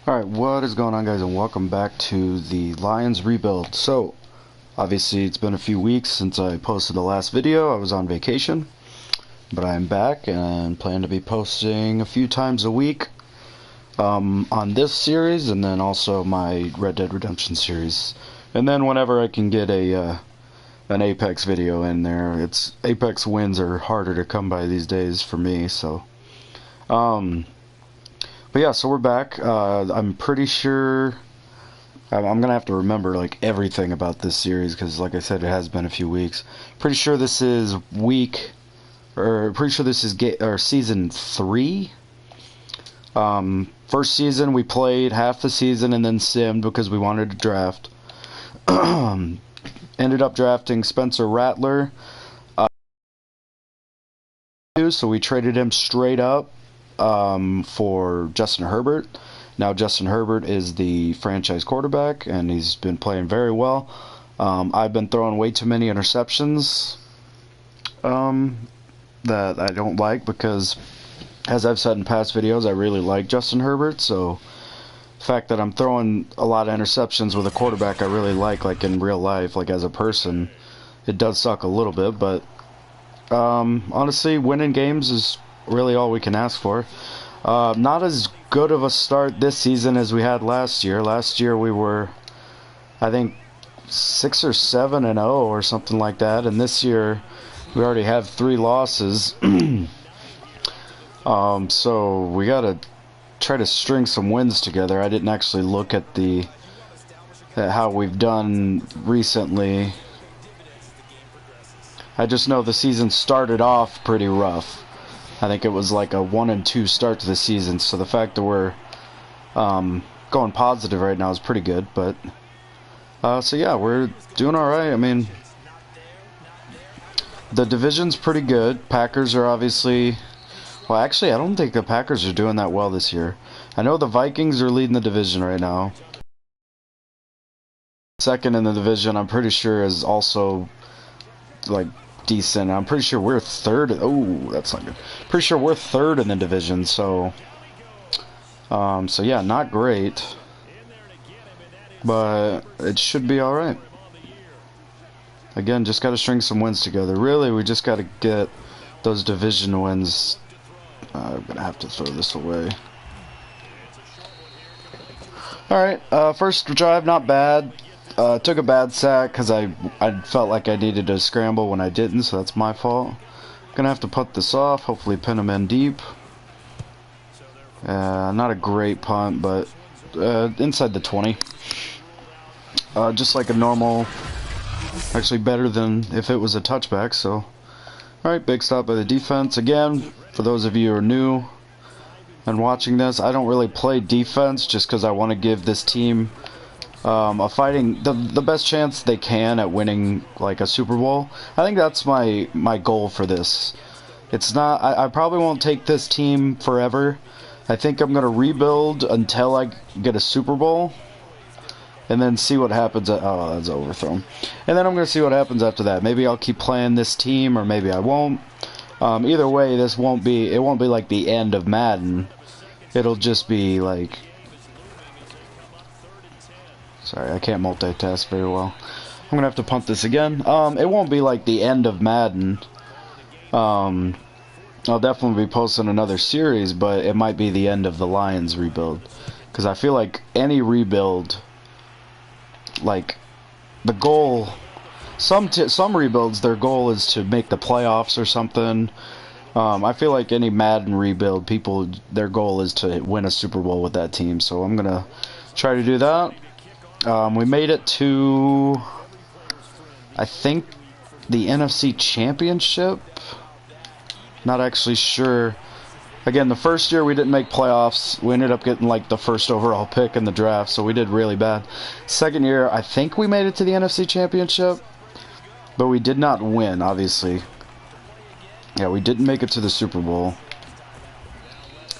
Alright, what is going on, guys, and welcome back to the Lions rebuild. So, obviously it's been a few weeks since I posted the last video. I was on vacation, but I am back and plan to be posting a few times a week on this series, and then also my Red Dead Redemption series. And then whenever I can get an Apex video in there. Apex wins are harder to come by these days for me, so but yeah, so we're back. I'm pretty sure I'm gonna have to remember like everything about this series because, like I said, it has been a few weeks. Pretty sure this is season 3. First season we played half the season and then simmed because we wanted to draft. Ended up drafting Spencer Rattler. So we traded him straight up for Justin Herbert. Now Justin Herbert is the franchise quarterback, and he's been playing very well. I've been throwing way too many interceptions that I don't like because, as I've said in past videos, I really like Justin Herbert. So the fact that I'm throwing a lot of interceptions with a quarterback I really like in real life, like as a person, it does suck a little bit. But honestly, winning games is really all we can ask for. Not as good of a start this season as we had last year. Last year we were, I think, 6 or 7-0 or something like that, and this year we already have 3 losses. So we gotta try to string some wins together. I didn't actually look at how we've done recently. I just know the season started off pretty rough. I think it was like a 1-2 start to the season, so the fact that we're going positive right now is pretty good. But so yeah, we're doing all right. I mean, the division's pretty good. Packers are obviously, well, actually, I don't think the Packers are doing that well this year. I know the Vikings are leading the division right now. Second in the division, I'm pretty sure, is also like decent. I'm pretty sure we're third. Oh, that's not good. Pretty sure we're third in the division. So yeah, not great, but it should be all right. Again, just got to string some wins together. Really, we just got to get those division wins. I'm gonna have to throw this away. All right, first drive, not bad. Took a bad sack because I felt like I needed to scramble when I didn't, so that's my fault. Gonna have to put this off, hopefully pin him in deep. Not a great punt, but inside the 20. Just like a normal, actually better than if it was a touchback, so. Alright, big stop by the defense. Again, for those of you who are new and watching this, I don't really play defense just because I want to give this team the best chance they can at winning like a Super Bowl. I think that's my goal for this. It's not, I probably won't take this team forever. I think I'm gonna rebuild until I get a Super Bowl, and then see what happens. Oh, that's overthrown. And then I'm gonna see what happens after that. Maybe I'll keep playing this team, or maybe I won't. Either way, it won't be like the end of Madden. It'll just be like, sorry, I can't multitask very well. I'm gonna have to punt this again. It won't be like the end of Madden. I'll definitely be posting another series, but it might be the end of the Lions rebuild. Because I feel like any rebuild, like the goal, some rebuilds, their goal is to make the playoffs or something. I feel like any Madden rebuild, their goal is to win a Super Bowl with that team. So I'm gonna try to do that. We made it to, I think, the NFC Championship. Not actually sure. Again, the first year we didn't make playoffs. We ended up getting like the first overall pick in the draft, so we did really bad. Second year, I think we made it to the NFC Championship, but we did not win, obviously. Yeah, we didn't make it to the Super Bowl.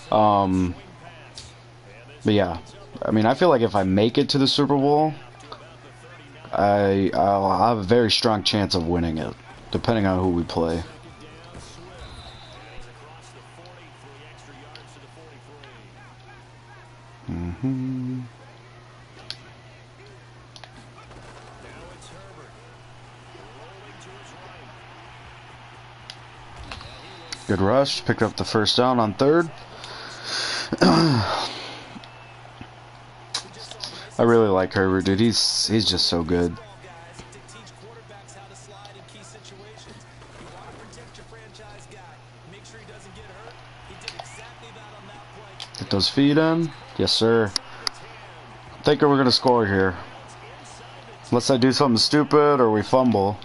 But yeah, I mean, I feel like if I make it to the Super Bowl, I'll have a very strong chance of winning it, depending on who we play. Good rush. Picked up the first down on third. I really like Herbert, dude. He's just so good. Get those feet in. Yes, sir. Thinking we're gonna score here. Unless I do something stupid or we fumble.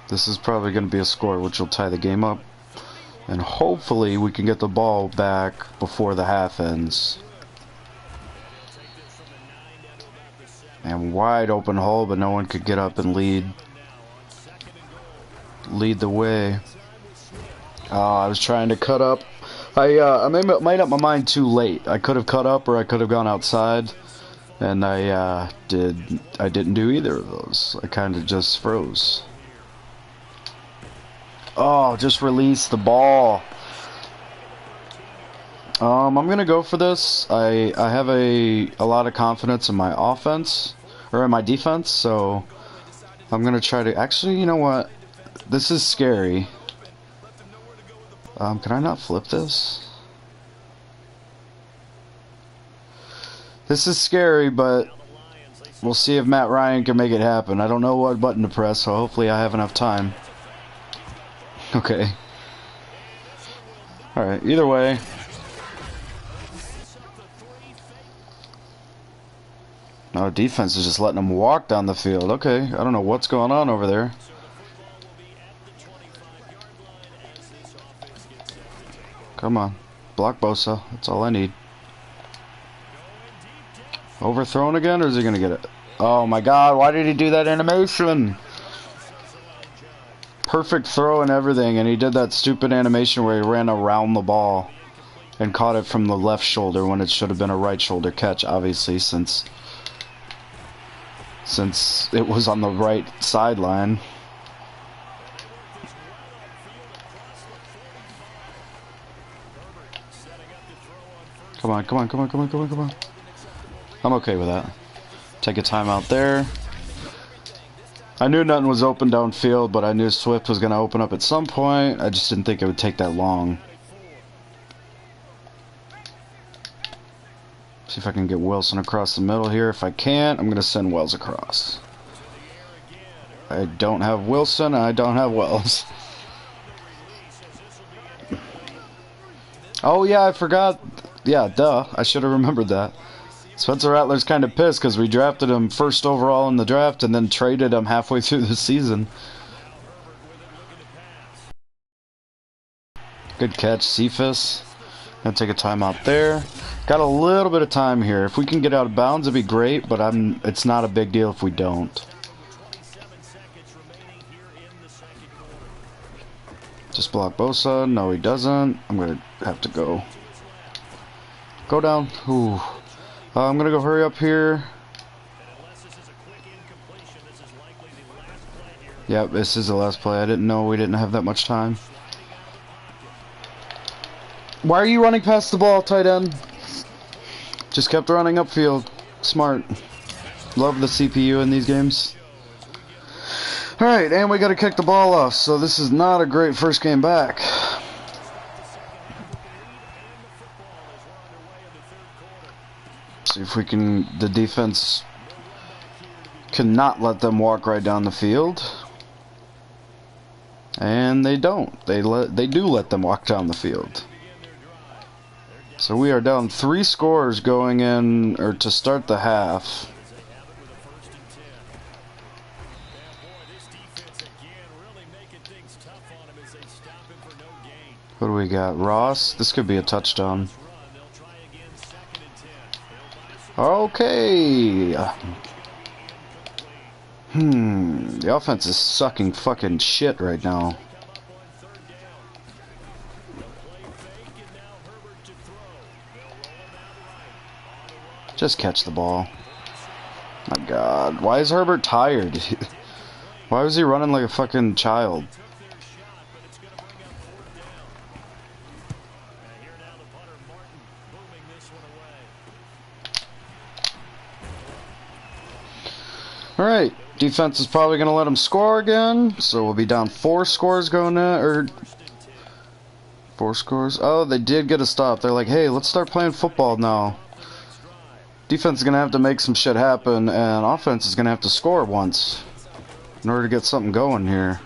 This is probably gonna be a score, which will tie the game up. And hopefully we can get the ball back before the half ends. And wide open hole, but no one could get up and lead the way. Oh, I was trying to cut up. I made up my mind too late. I could have cut up or I could have gone outside. And I didn't do either of those. I kind of just froze. Oh, just release the ball. I'm gonna go for this. I have a lot of confidence in my offense or in my defense, so I'm gonna try to. Actually, you know what? This is scary. Can I not flip this? This is scary, but we'll see if Matt Ryan can make it happen. I don't know what button to press, so hopefully I have enough time. Okay. Alright, either way. No, defense is just letting them walk down the field. Okay, I don't know what's going on over there. Come on. Block Bosa. That's all I need. Overthrown again, or is he going to get it? Oh my god, why did he do that animation? Perfect throw and everything, and he did that stupid animation where he ran around the ball and caught it from the left shoulder when it should have been a right shoulder catch, obviously, since it was on the right sideline. Come on, come on, come on, come on, come on, come on. I'm okay with that. Take a timeout there. I knew nothing was open downfield, but I knew Swift was going to open up at some point. I just didn't think it would take that long. See if I can get Wilson across the middle here. If I can't, I'm going to send Wells across. I don't have Wilson, and I don't have Wells. Oh, yeah, I forgot. Yeah, duh. I should have remembered that. Spencer Rattler's kind of pissed because we drafted him first overall in the draft and then traded him halfway through the season. Good catch, Cephas. Gonna take a timeout there. Got a little bit of time here. If we can get out of bounds, it'd be great, but it's not a big deal if we don't. Just block Bosa. No, he doesn't. I'm gonna have to go down. Ooh. I'm gonna go hurry up here. Yep, this is the last play. I didn't know we didn't have that much time. Why are you running past the ball, tight end? Just kept running upfield. Smart. Love the CPU in these games. Alright, and we gotta kick the ball off, so this is not a great first game back. See if we can, the defense cannot let them walk right down the field. And they don't. They do let them walk down the field. So we are down 3 scores going in, or to start the half. What do we got? Ross? This could be a touchdown. Okay. The offense is sucking fucking shit right now. Just catch the ball. My God. Why is Herbert tired? Why was he running like a fucking child? Alright, defense is probably going to let them score again, so we'll be down 4 scores going in, or 4 scores. Oh, they did get a stop. They're like, hey, let's start playing football now. Defense is going to have to make some shit happen, and offense is going to have to score once in order to get something going here.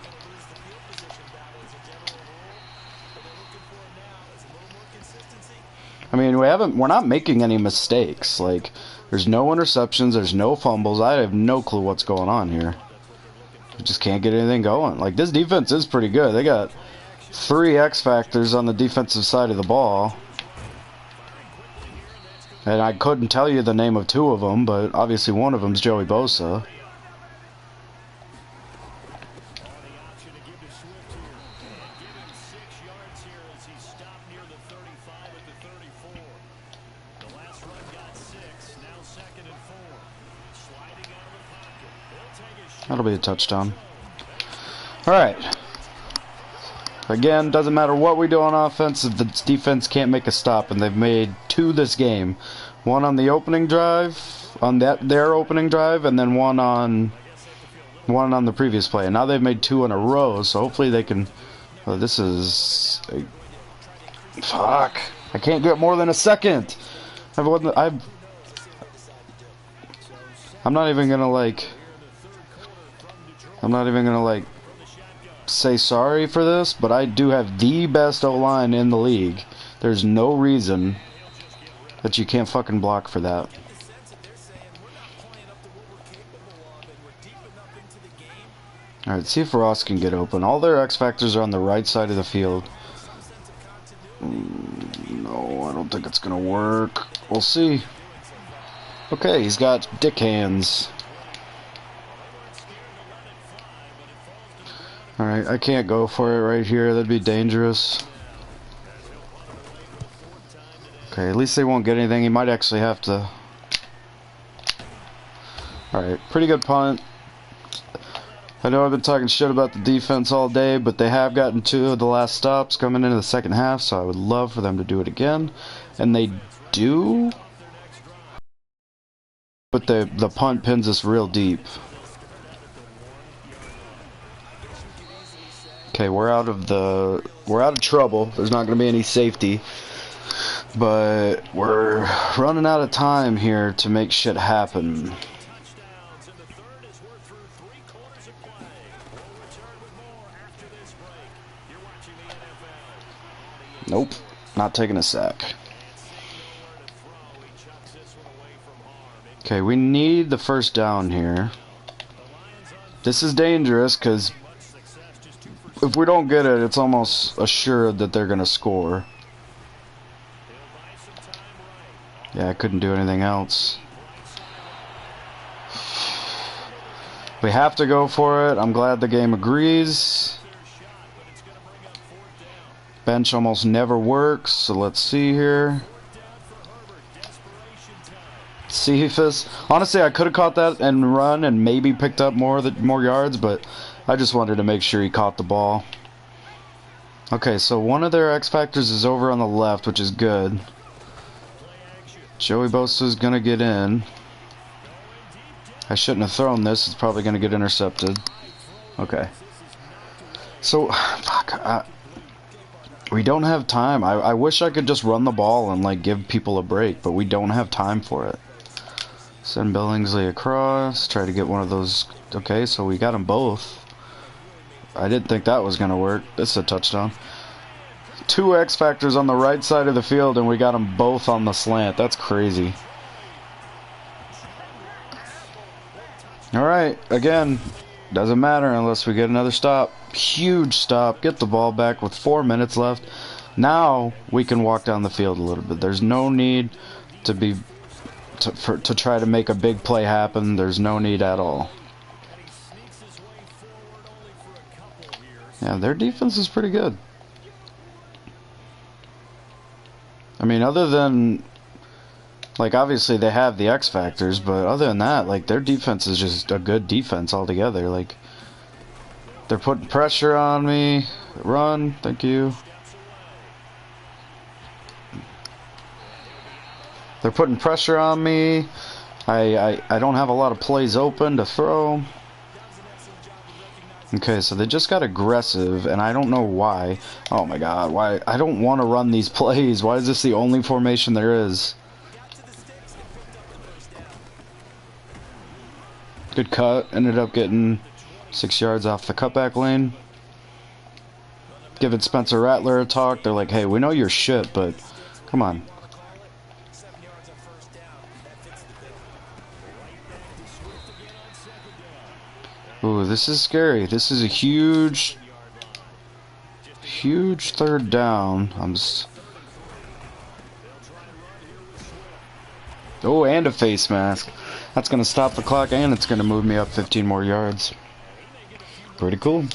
I mean, we're not making any mistakes. Like, there's no interceptions, there's no fumbles. I have no clue what's going on here. We just can't get anything going. Like, this defense is pretty good. They got 3 X factors on the defensive side of the ball. And I couldn't tell you the name of 2 of them, but obviously one of them is Joey Bosa. That'll be a touchdown. Alright. Again, doesn't matter what we do on offense if the defense can't make a stop, and they've made 2 this game. One on the opening drive, on their opening drive, and then one on the previous play. And now they've made 2 in a row, so hopefully they can... Oh, this is... Fuck. I can't get more than a second. I'm not even gonna like... I'm not even gonna like say sorry for this, but I do have the best O-line in the league. There's no reason that you can't fucking block for that. Alright, see if Ross can get open. All their X factors are on the right side of the field. No, I don't think it's gonna work. We'll see. Okay, he's got dick hands. Alright, I can't go for it right here. That'd be dangerous. Okay, at least they won't get anything. He might actually have to... Alright, pretty good punt. I know I've been talking shit about the defense all day, but they have gotten 2 of the last stops coming into the second half, so I would love for them to do it again. And they do. But the punt pins us real deep. Okay, we're out of trouble. There's not going to be any safety. But we're running out of time here to make shit happen. Nope, not taking a sack. Okay, we need the first down here. This is dangerous because if we don't get it, it's almost assured that they're going to score. Yeah, I couldn't do anything else. We have to go for it. I'm glad the game agrees. Bench almost never works, so let's see here. Cephas. Honestly, I could have caught that and run and maybe picked up more yards, but I just wanted to make sure he caught the ball. Okay, so one of their X factors is over on the left, which is good. Joey Bosa is gonna get in. I shouldn't have thrown this. It's probably gonna get intercepted. Okay. So, fuck. We don't have time. I wish I could just run the ball and like give people a break, but we don't have time for it. Send Billingsley across. Try to get one of those. Okay, so we got them both. I didn't think that was gonna work. This is a touchdown. 2 X factors on the right side of the field, and we got them both on the slant. That's crazy. All right, again, doesn't matter unless we get another stop. Huge stop. Get the ball back with 4 minutes left. Now we can walk down the field a little bit. There's no need to try to make a big play happen. There's no need at all. Yeah, their defense is pretty good. I mean, other than, like, obviously they have the X factors, but other than that, like, their defense is just a good defense altogether. Like, they're putting pressure on me. Run, thank you. They're putting pressure on me. I don't have a lot of plays open to throw. Okay, so they just got aggressive, and I don't know why. Oh my god, why? I don't want to run these plays. Why is this the only formation there is? Good cut. Ended up getting 6 yards off the cutback lane. Giving Spencer Rattler a talk. They're like, hey, we know you're shit, but come on. Ooh, this is scary. This is a huge third down. Oh, and a face mask. That's going to stop the clock, and it's going to move me up 15 more yards. Pretty cool.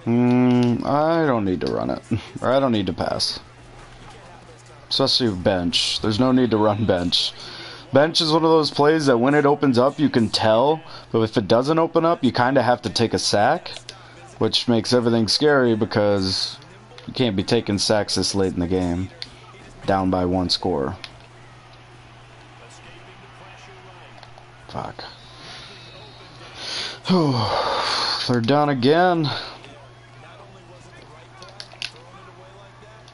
I don't need to run it. Or I don't need to pass. Especially with bench. There's no need to run bench. Bench is one of those plays that when it opens up, you can tell. But if it doesn't open up, you kind of have to take a sack. Which makes everything scary because you can't be taking sacks this late in the game. Down by 1 score. Fuck. Third down again.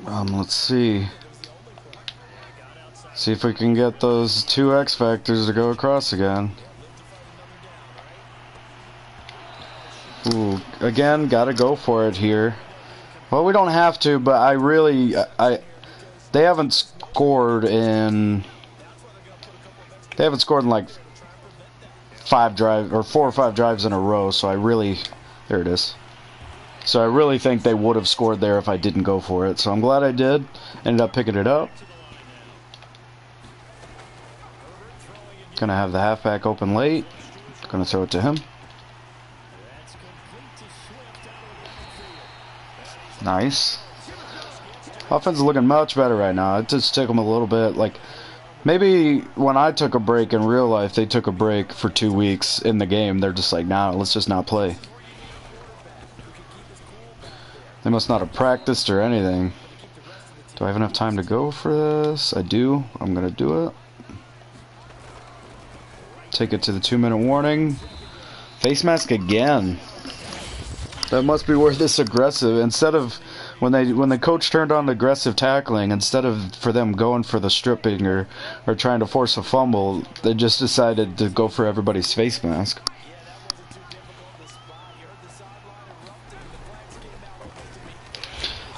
Let's see. See if we can get those 2 X factors to go across again. Ooh, again, gotta go for it here. Well, we don't have to, but they haven't scored in like 4 or 5 drives in a row, so there it is. So I really think they would have scored there if I didn't go for it. So I'm glad I did. Ended up picking it up. Gonna have the halfback open late. Gonna throw it to him. Nice. Offense is looking much better right now. It just took them a little bit. Like, maybe when I took a break in real life, they took a break for 2 weeks in the game. They're just like, nah, let's just not play. They must not have practiced or anything. Do I have enough time to go for this? I do. I'm going to do it. Take it to the 2-minute warning. Face mask again. That must be where this aggressive, instead of when the coach turned on aggressive tackling, instead of for them going for the stripping or trying to force a fumble, they just decided to go for everybody's face mask.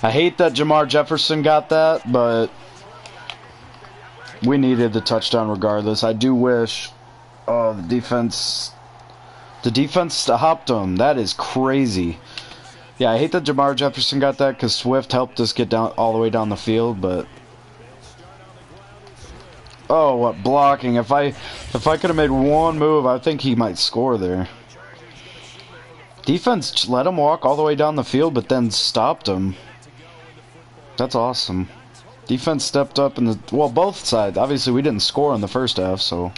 I hate that Jamar Jefferson got that, but we needed the touchdown regardless. I do wish the defense stopped him. That is crazy. Yeah, I hate that Jamar Jefferson got that because Swift helped us get down all the way down the field, but oh, what blocking. If I could have made one move, I think he might score there. Defense let him walk all the way down the field, but then stopped him. That's awesome. Defense stepped up both sides. Obviously, we didn't score in the first half, so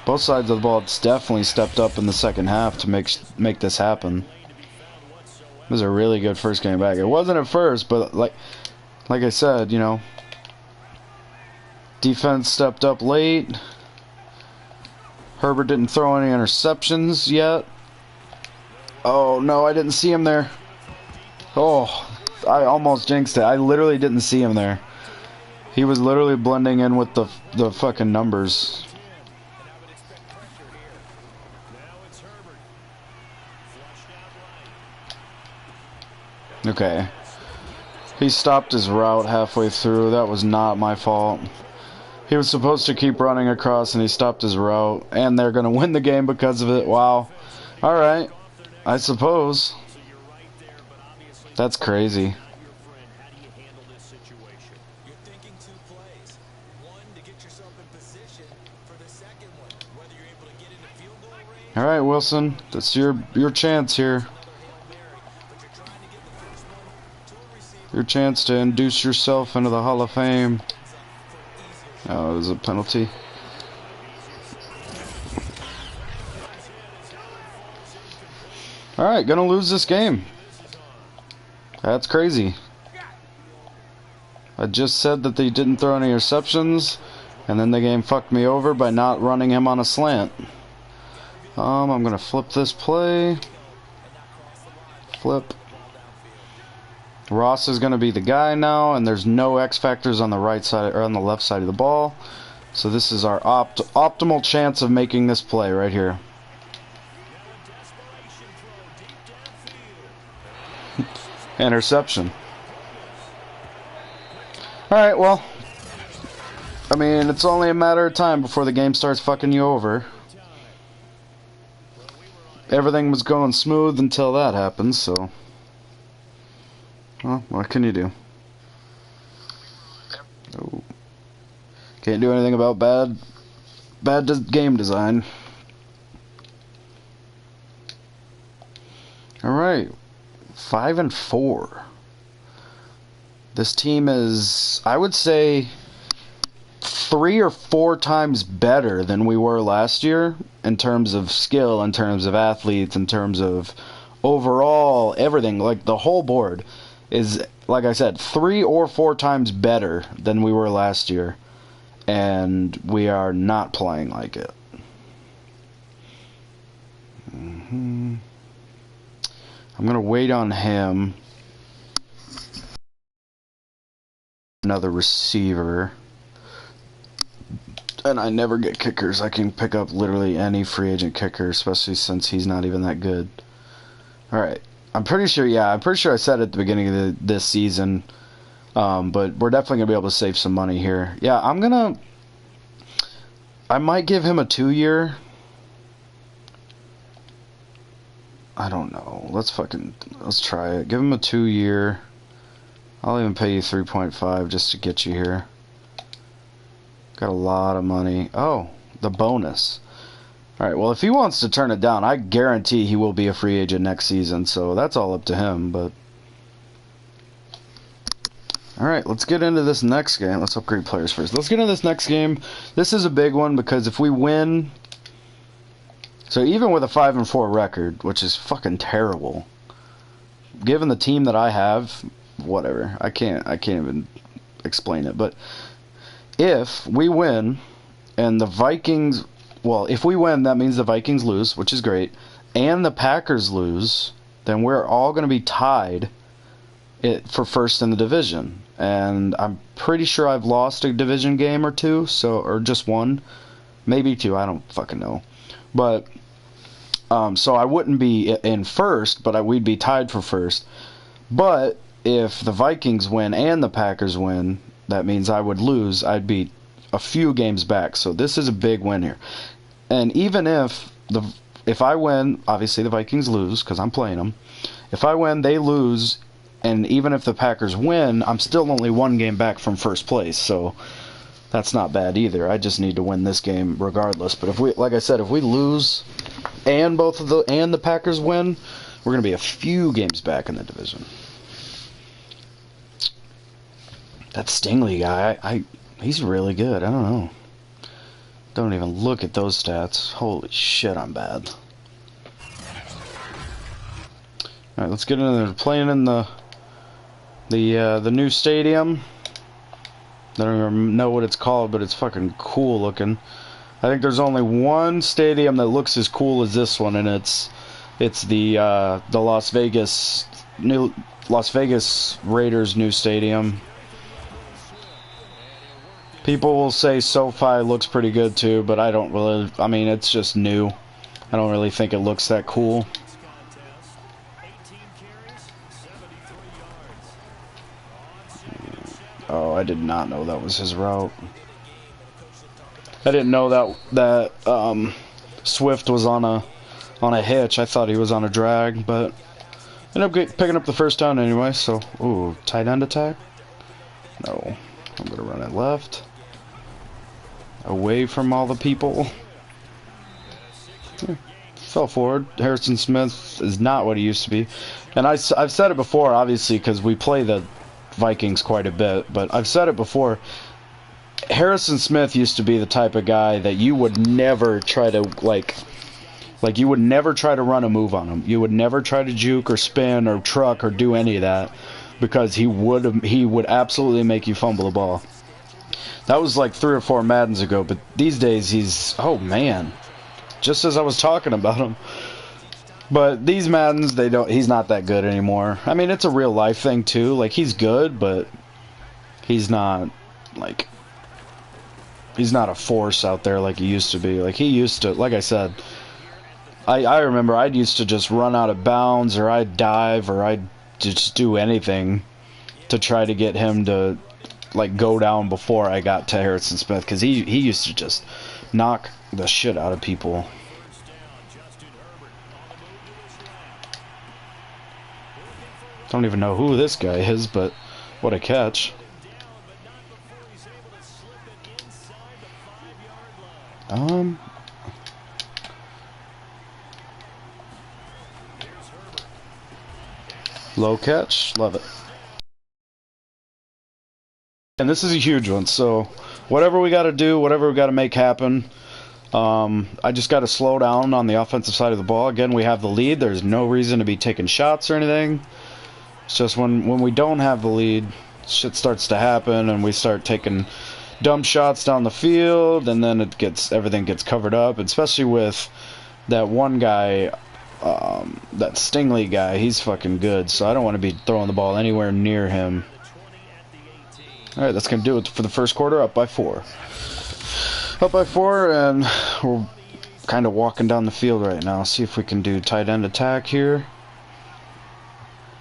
both sides of the ball definitely stepped up in the second half to make this happen. It was a really good first game back. It wasn't at first, but like I said, you know, defense stepped up late. Herbert didn't throw any interceptions yet. Oh no, I didn't see him there. Oh, I almost jinxed it. I literally didn't see him there. He was literally blending in with the fucking numbers. Okay. He stopped his route halfway through. That was not my fault. He was supposed to keep running across and he stopped his route. And they're going to win the game because of it. Wow. Alright. I suppose. That's crazy. Alright, Wilson. That's your chance here. Your chance to induce yourself into the Hall of Fame. Oh, it was a penalty. Alright, gonna lose this game. That's crazy. I just said that they didn't throw any interceptions, and then the game fucked me over by not running him on a slant. I'm gonna flip this play. Flip. Ross is gonna be the guy now, and there's no X factors on the right side or on the left side of the ball. So this is our optimal chance of making this play right here. Interception. Alright, well, I mean, it's only a matter of time before the game starts fucking you over. Everything was going smooth until that happened, so... Well, what can you do? Oh. Can't do anything about bad game design. Alright. 5-4. This team is, I would say, 3 or 4 times better than we were last year in terms of skill, in terms of athletes, in terms of overall everything. Like the whole board is, like I said, 3 or 4 times better than we were last year, and we are not playing like it. I'm gonna wait on him. Another receiver. And I never get kickers. I can pick up literally any free agent kicker, especially since he's not even that good. Alright. I'm pretty sure, yeah, I'm pretty sure I said at the beginning of this season. But we're definitely going to be able to save some money here. Yeah, I might give him a 2-year. I don't know. Let's try it. Give him a 2-year. I'll even pay you 3.5 just to get you here. Got a lot of money. Oh, the bonus. Alright, well, if he wants to turn it down, I guarantee he will be a free agent next season, so that's all up to him, but... Alright, let's get into this next game. Let's upgrade players first. Let's get into this next game. This is a big one, because if we win... So even with a 5-4 record, which is fucking terrible, given the team that I have... Whatever. I can't even explain it. But if we win and the Vikings, well, if we win, that means the Vikings lose, which is great, and the Packers lose, then we're all going to be tied for first in the division. And I'm pretty sure I've lost a division game or two, or just one, maybe 2. I don't fucking know. But so I wouldn't be in first, but we'd be tied for first. But if the Vikings win and the Packers win, that means I would lose. I'd be a few games back. So this is a big win here. And even if I win, obviously the Vikings lose because I'm playing them. If I win, they lose. And even if the Packers win, I'm still only 1 game back from first place. So that's not bad either. I just need to win this game regardless. But if we, like I said, if we lose and the Packers win, we're going to be a few games back in the division. That Stingley guy, he's really good. I don't know. Don't even look at those stats. Holy shit, I'm bad. Alright, let's get into playing in the new stadium. I don't even know what it's called, but it's fucking cool looking. I think there's only one stadium that looks as cool as this one, and it's the Las Vegas Raiders new stadium. People will say SoFi looks pretty good too, but I don't really. I mean, it's just new. I don't really think it looks that cool. Oh, I did not know that was his route. I didn't know that Swift was on a hitch. I thought he was on a drag, but ended up picking up the first down anyway. So, ooh, tight end attack? No, I'm gonna run it left, away from all the people. Yeah, fell forward. Harrison Smith is not what he used to be, and I've said it before, obviously, because we play the Vikings quite a bit, but I've said it before. Harrison Smith used to be the type of guy that you would never try to, like, Like, you would never try to run a move on him. You would never try to juke or spin or truck or do any of that, because he would absolutely make you fumble the ball. That was like 3 or 4 Maddens ago, but these days he's, oh man, just as I was talking about him. But these Maddens, he's not that good anymore. I mean, it's a real life thing too. Like, he's good, but he's not like, he's not a force out there like he used to be. Like, he used to, like I said, I remember I'd used to just run out of bounds, or I'd dive, or I'd just do anything to try to get him to, like, go down before I got to Harrison Smith, because he used to just knock the shit out of people. Don't even know who this guy is, but what a catch. Low catch, love it. And this is a huge one, so whatever we got to do, whatever we got to make happen, I just got to slow down on the offensive side of the ball. Again, we have the lead. There's no reason to be taking shots or anything. It's just when we don't have the lead, shit starts to happen, and we start taking dumb shots down the field, and then everything gets covered up, especially with that one guy, that Stingley guy. He's fucking good, so I don't want to be throwing the ball anywhere near him. Alright, that's going to do it for the first quarter. Up by 4. Up by 4, and we're kind of walking down the field right now. See if we can do tight end attack here.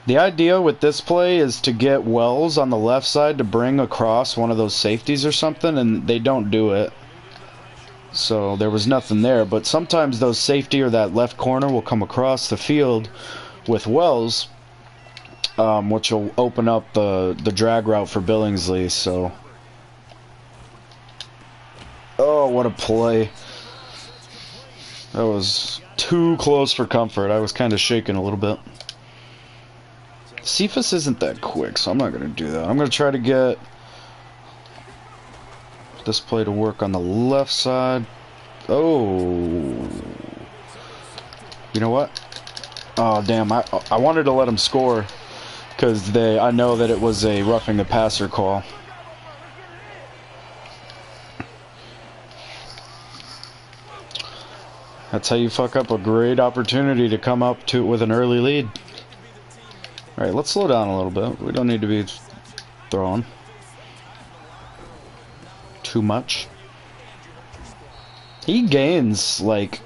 The idea with this play is to get Wells on the left side to bring across one of those safeties or something, and they don't do it. So there was nothing there, but sometimes those safety or that left corner will come across the field with Wells, which will open up the drag route for Billingsley. So, oh, what a play. That was too close for comfort. I was kind of shaking a little bit. Cephas isn't that quick, so I'm not going to do that. I'm going to try to get this play to work on the left side. Oh. You know what? Oh, damn. I wanted to let him score, because I know that it was a roughing the passer call. That's how you fuck up a great opportunity to come up to with an early lead. Alright, let's slow down a little bit. We don't need to be throwing too much. He gains, like,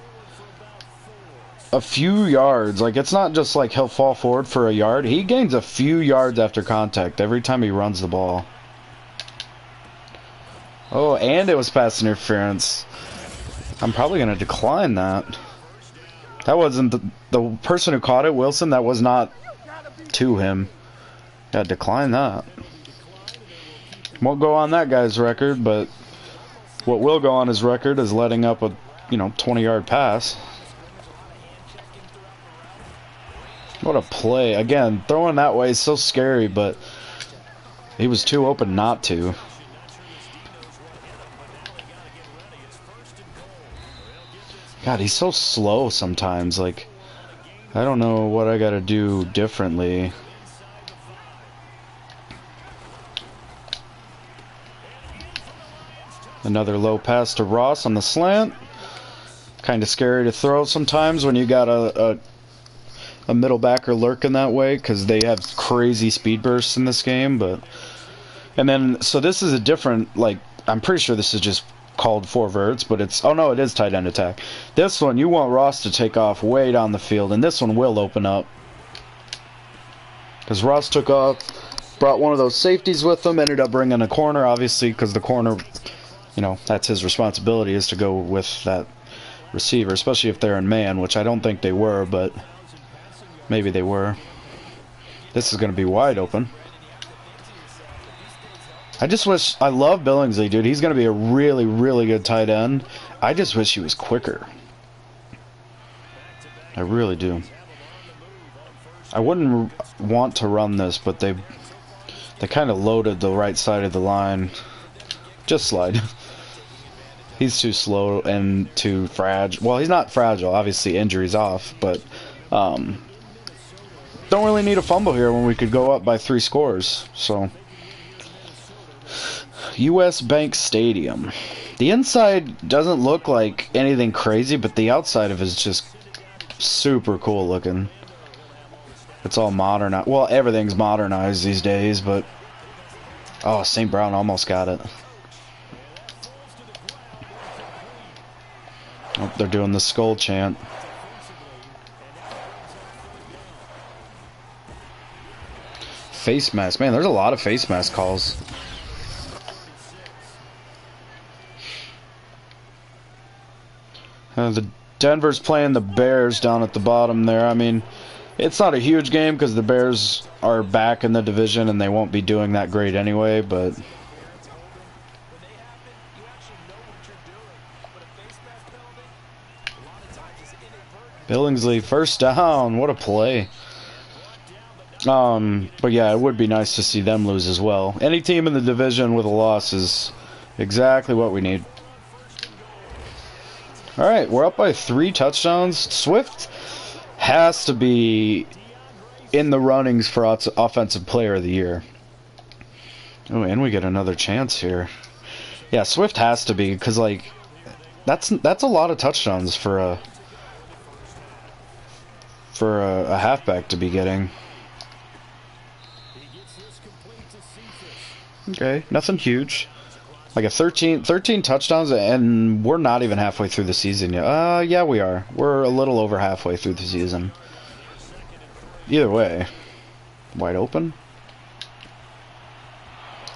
a few yards. Like, it's not just like he'll fall forward for a yard. He gains a few yards after contact every time he runs the ball. Oh, and it was pass interference. I'm probably going to decline that. That wasn't the person who caught it, Wilson. That was not to him. Gotta decline that. Won't go on that guy's record, but what will go on his record is letting up a 20-yard pass. What a play. Again, throwing that way is so scary, but he was too open not to. God, he's so slow sometimes. Like, I don't know what I gotta do differently. Another low pass to Ross on the slant. Kind of scary to throw sometimes when you got a middle backer lurking that way, because they have crazy speed bursts in this game. And then, so this is a different, like, I'm pretty sure this is just called 4 verts, but it's, oh no, it is tight end attack. This one, you want Ross to take off way down the field, and this one will open up. Because Ross took off, brought one of those safeties with him, ended up bringing a corner, obviously, because the corner, that's his responsibility, is to go with that receiver, especially if they're in man, which I don't think they were, but maybe they were. This is going to be wide open. I love Billingsley, dude. He's going to be a really, really good tight end. I just wish he was quicker. I really do. I wouldn't want to run this, but they kind of loaded the right side of the line. Just slide. He's too slow and too fragile. Well, he's not fragile. Obviously, injuries off, but don't really need a fumble here when we could go up by 3 scores. So, U.S. Bank Stadium. The inside doesn't look like anything crazy, but the outside of it is just super cool looking. It's all modernized. Well, everything's modernized these days, but... Oh, St. Brown almost got it. Oh, they're doing the skull chant. Face mask. Man, there's a lot of face mask calls. The Denver's playing the Bears down at the bottom there. I mean, it's not a huge game because the Bears are back in the division and they won't be doing that great anyway, but... Billingsley, first down. What a play. But yeah, it would be nice to see them lose as well. Any team in the division with a loss is exactly what we need. Alright, we're up by 3 touchdowns. Swift has to be in the runnings for Offensive Player of the Year. Oh, and we get another chance here. Yeah, Swift has to be, because, like, that's a lot of touchdowns for a halfback to be getting. Okay, nothing huge. Like a 13 touchdowns, and we're not even halfway through the season yet. Yeah, we are. We're a little over halfway through the season. Either way. Wide open.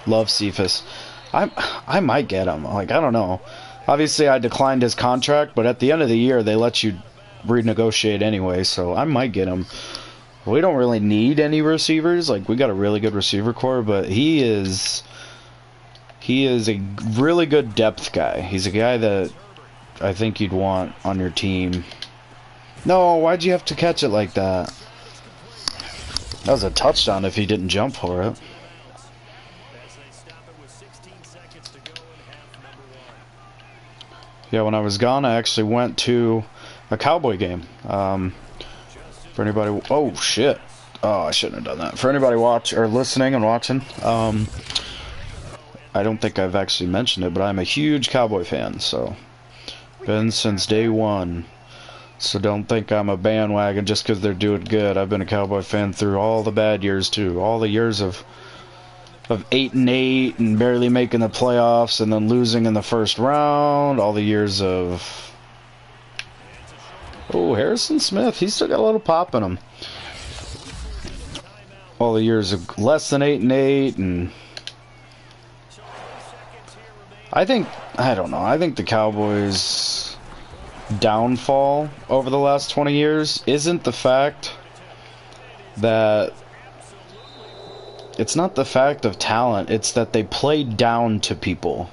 Love Cephas. I might get him. Like, I don't know. Obviously, I declined his contract, but at the end of the year, they let you renegotiate anyway, so I might get him. We don't really need any receivers. Like, we got a really good receiver core, but he is a really good depth guy. He's a guy that I think you'd want on your team. No, why'd you have to catch it like that? That was a touchdown if he didn't jump for it. Yeah, when I was gone, I actually went to a Cowboy game. For anybody... Oh, shit. Oh, I shouldn't have done that. For anybody listening and watching, I don't think I've actually mentioned it, but I'm a huge Cowboy fan, so... Been since day one. So don't think I'm a bandwagon just because they're doing good. I've been a Cowboy fan through all the bad years, too. All the years of 8-8 and barely making the playoffs and then losing in the first round. All the years of... Oh, Harrison Smith. He's still got a little pop in him. All the years of less than 8-8 and... I don't know. I think the Cowboys' downfall over the last 20 years isn't the fact that... It's not the fact of talent. It's that they play down to people.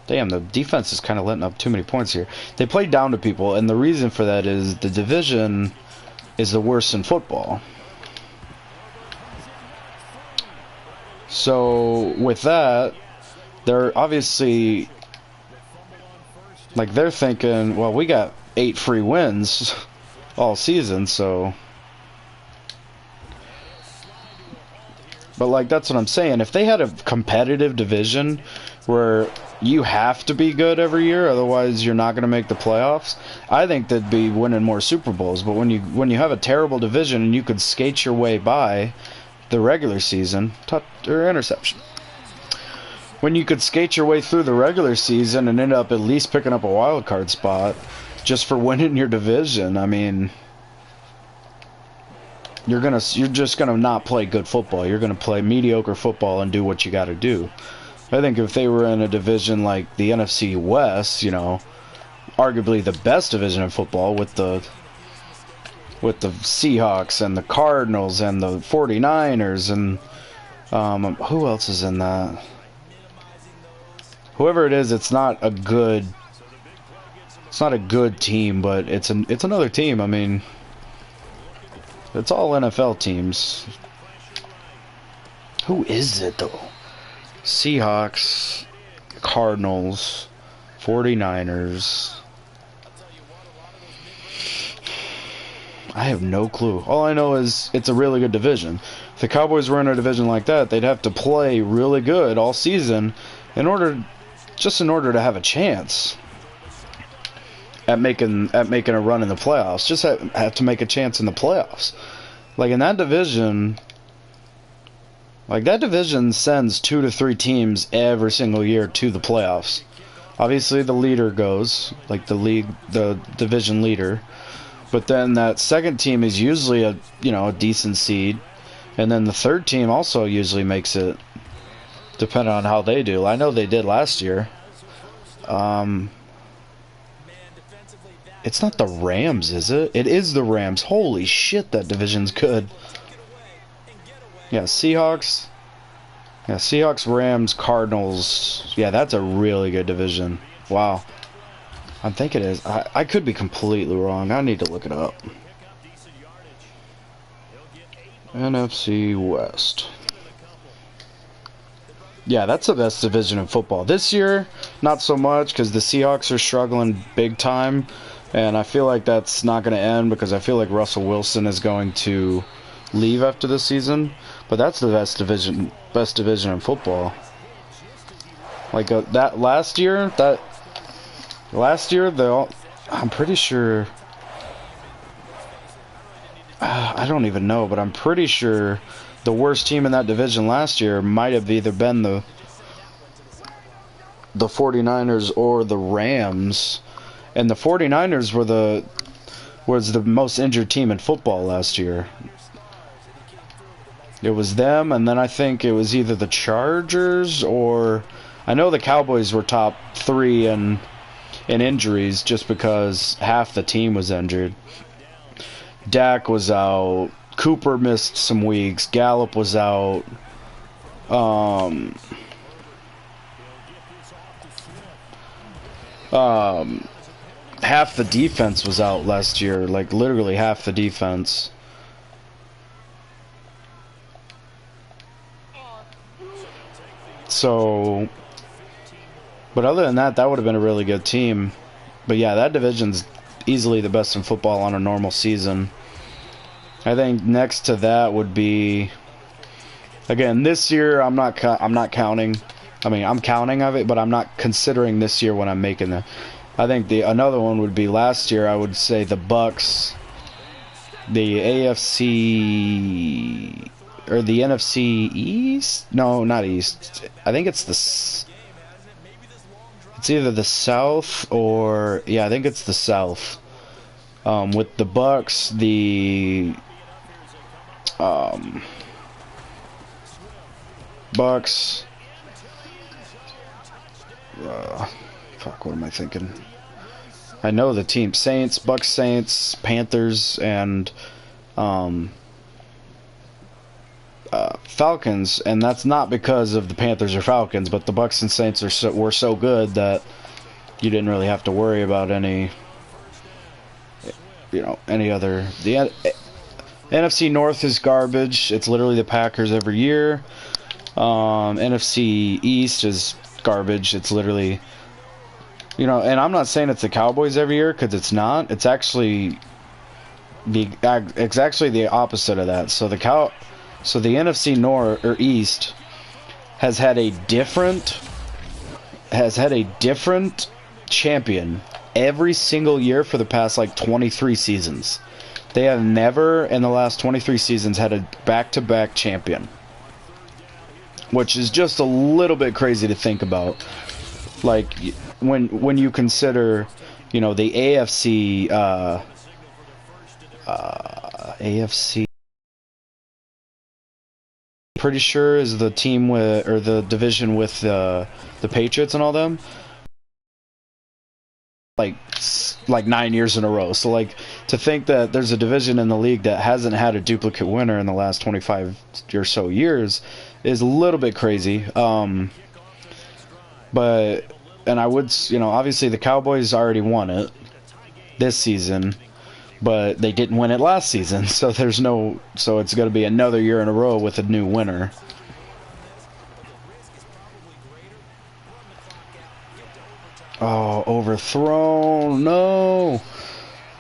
Damn, the defense is kind of letting up too many points here. They play down to people, and the reason for that is the division is the worst in football. So, with that, they're obviously... Like, they're thinking, well, we got 8 free wins all season, so... But, like, that's what I'm saying. If they had a competitive division where you have to be good every year, otherwise you're not going to make the playoffs, I think they'd be winning more Super Bowls. But when you have a terrible division and you could skate your way by the regular season, or interception. When you could skate your way through the regular season and end up at least picking up a wild card spot just for winning your division, I mean... You're just gonna not play good football. You're gonna play mediocre football and do what you got to do. I think if they were in a division like the NFC West, you know, arguably the best division in football with the Seahawks and the Cardinals and the 49ers and who else is in that? Whoever it is, it's not a good team, but it's another team. I mean, it's all NFL teams. Who is it, though? Seahawks, Cardinals, 49ers. I have no clue. All I know is it's a really good division. If the Cowboys were in a division like that, they'd have to play really good all season in order to have a chance at making a run in the playoffs. Just have to make a chance in the playoffs. Like in that division, that division sends 2 to 3 teams every single year to the playoffs. Obviously, the leader goes, like the division leader. But then that second team is usually a decent seed, and then the third team also usually makes it, depending on how they do. I know they did last year. It's not the Rams, is it? It is the Rams. Holy shit, that division's good. Yeah, Seahawks. Yeah, Seahawks, Rams, Cardinals. Yeah, that's a really good division. Wow. I think it is. I could be completely wrong. I need to look it up. NFC West. Yeah, that's the best division in football. This year, not so much, because the Seahawks are struggling big time. And I feel like that's not going to end, because I feel like Russell Wilson is going to leave after this season. But that's the best division in football. Like that last year, I'm pretty sure. I don't even know, but I'm pretty sure the worst team in that division last year might have either been the 49ers or the Rams. And the 49ers was the most injured team in football last year. It was them, and then I think it was either the Chargers or... I know the Cowboys were top 3 in injuries just because half the team was injured. Dak was out. Cooper missed some weeks. Gallup was out. Half the defense was out last year. Like, literally half the defense. So... But other than that, that would have been a really good team. But yeah, that division's easily the best in football on a normal season. I think next to that would be... Again, this year I'm not counting. I mean, I'm counting of it, but I'm not considering this year when I'm making the... I think another one would be last year. I would say the Bucks, the AFC or the NFC East. No, not East. I think it's it's either the South or I think it's the South. With the Bucks, the Bucks. Fuck, what am I thinking? I know the team. Saints, Bucks, Saints, Panthers, and Falcons. And that's not because of the Panthers or Falcons, but the Bucks and Saints were so good that you didn't really have to worry about any other... The NFC North is garbage. It's literally the Packers every year. NFC East is garbage. It's literally... and I'm not saying it's the Cowboys every year, because it's not. It's actually the opposite of that. So the NFC North or East has had a different champion every single year for the past 23 seasons. They have never in the last 23 seasons had a back-to-back champion, which is just a little bit crazy to think about. Like, when you consider, the AFC, pretty sure is the team with, or the division with the Patriots and all them. Like 9 years in a row. So to think that there's a division in the league that hasn't had a duplicate winner in the last 25 or so years is a little bit crazy. But, and I would, obviously the Cowboys already won it this season, but they didn't win it last season, so so it's going to be another year in a row with a new winner. Oh, overthrown. No.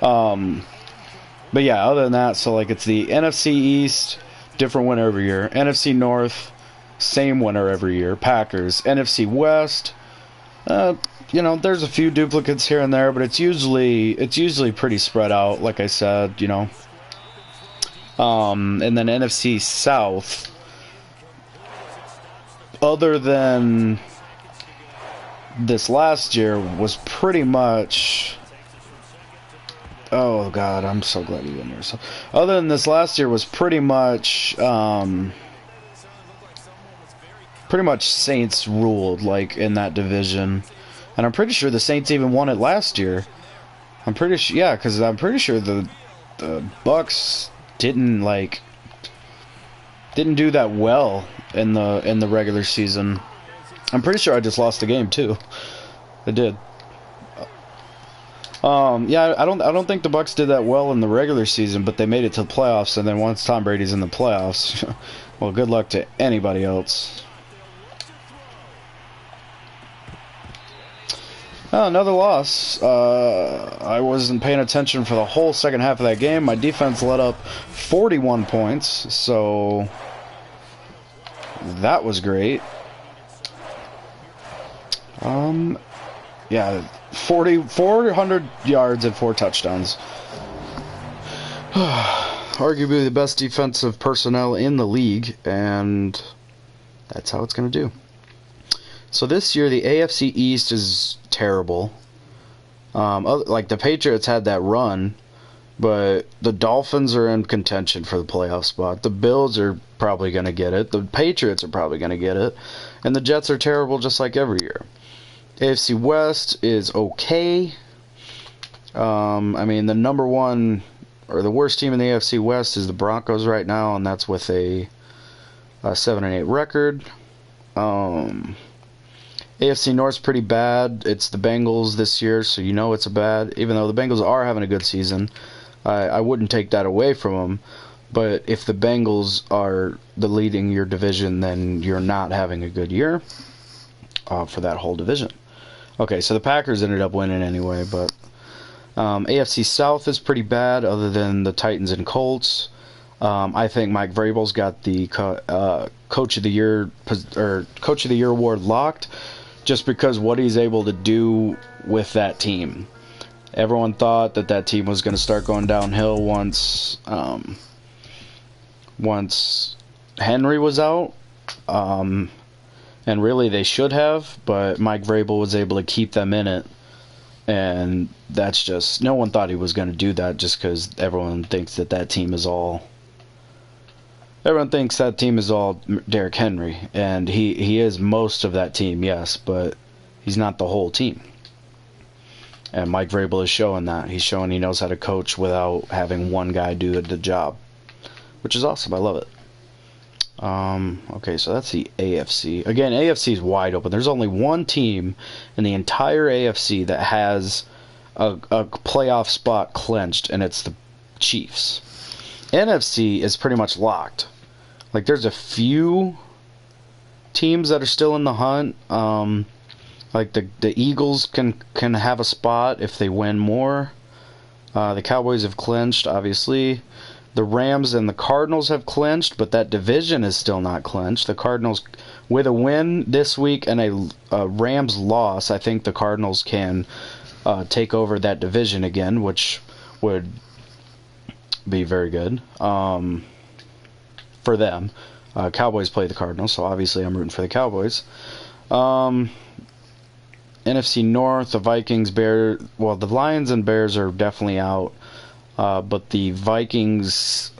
But yeah, other than that, so like it's the NFC East, different winner every year. NFC North, same winner every year. Packers. NFC West, you know, there's a few duplicates here and there, but it's usually pretty spread out, like I said, you know. And then NFC South, other than this last year, was pretty much... Oh God, I'm so glad you didn't hear. So, other than this last year, was pretty much Saints ruled, like, in that division, and I'm pretty sure the Saints even won it last year. I'm pretty sure, yeah, because I'm pretty sure the Bucks didn't do that well in the regular season. I'm pretty sure I just lost the game too. I did. Yeah, I don't think the Bucks did that well in the regular season, but they made it to the playoffs, and then once Tom Brady's in the playoffs, well, good luck to anybody else. Oh, another loss. I wasn't paying attention for the whole second half of that game. My defense let up 41 points, so that was great. Yeah, 400 yards and 4 touchdowns. Arguably the best defensive personnel in the league, and that's how it's going to do. So this year, the AFC East is terrible. Like, the Patriots had that run, but the Dolphins are in contention for the playoff spot. The Bills are probably going to get it. The Patriots are probably going to get it. And the Jets are terrible just like every year. AFC West is okay. I mean, the number one, or the worst team in the AFC West is the Broncos right now, and that's with a 7-8 record. AFC North's pretty bad. It's the Bengals this year, so you know it's a bad. Even though the Bengals are having a good season, I wouldn't take that away from them. But if the Bengals are the leading your division, then you're not having a good year for that whole division. Okay, so the Packers ended up winning anyway, but AFC South is pretty bad, other than the Titans and Colts. I think Mike Vrabel's got the Coach of the Year award locked, just because what he's able to do with that team. Everyone thought that team was going to start going downhill once Henry was out. And really they should have, but Mike Vrabel was able to keep them in it. And that's just, no one thought he was going to do that, just because everyone thinks that team is all Derrick Henry. And he is most of that team, yes, but he's not the whole team. And Mike Vrabel is showing that. He's showing he knows how to coach without having one guy do the job, which is awesome. I love it. Okay, so that's the AFC. Again, AFC is wide open. There's only one team in the entire AFC that has a playoff spot clinched, and it's the Chiefs. NFC is pretty much locked. Like, there's a few teams that are still in the hunt. Like the Eagles can have a spot if they win more. The Cowboys have clinched, obviously. The Rams and the Cardinals have clinched, but that division is still not clinched. The Cardinals, with a win this week and a Rams loss, I think the Cardinals can take over that division again, which would be very good for them. Cowboys play the Cardinals, so obviously I'm rooting for the Cowboys. NFC North, the Vikings, Bears. Well, the Lions and Bears are definitely out. But the Vikings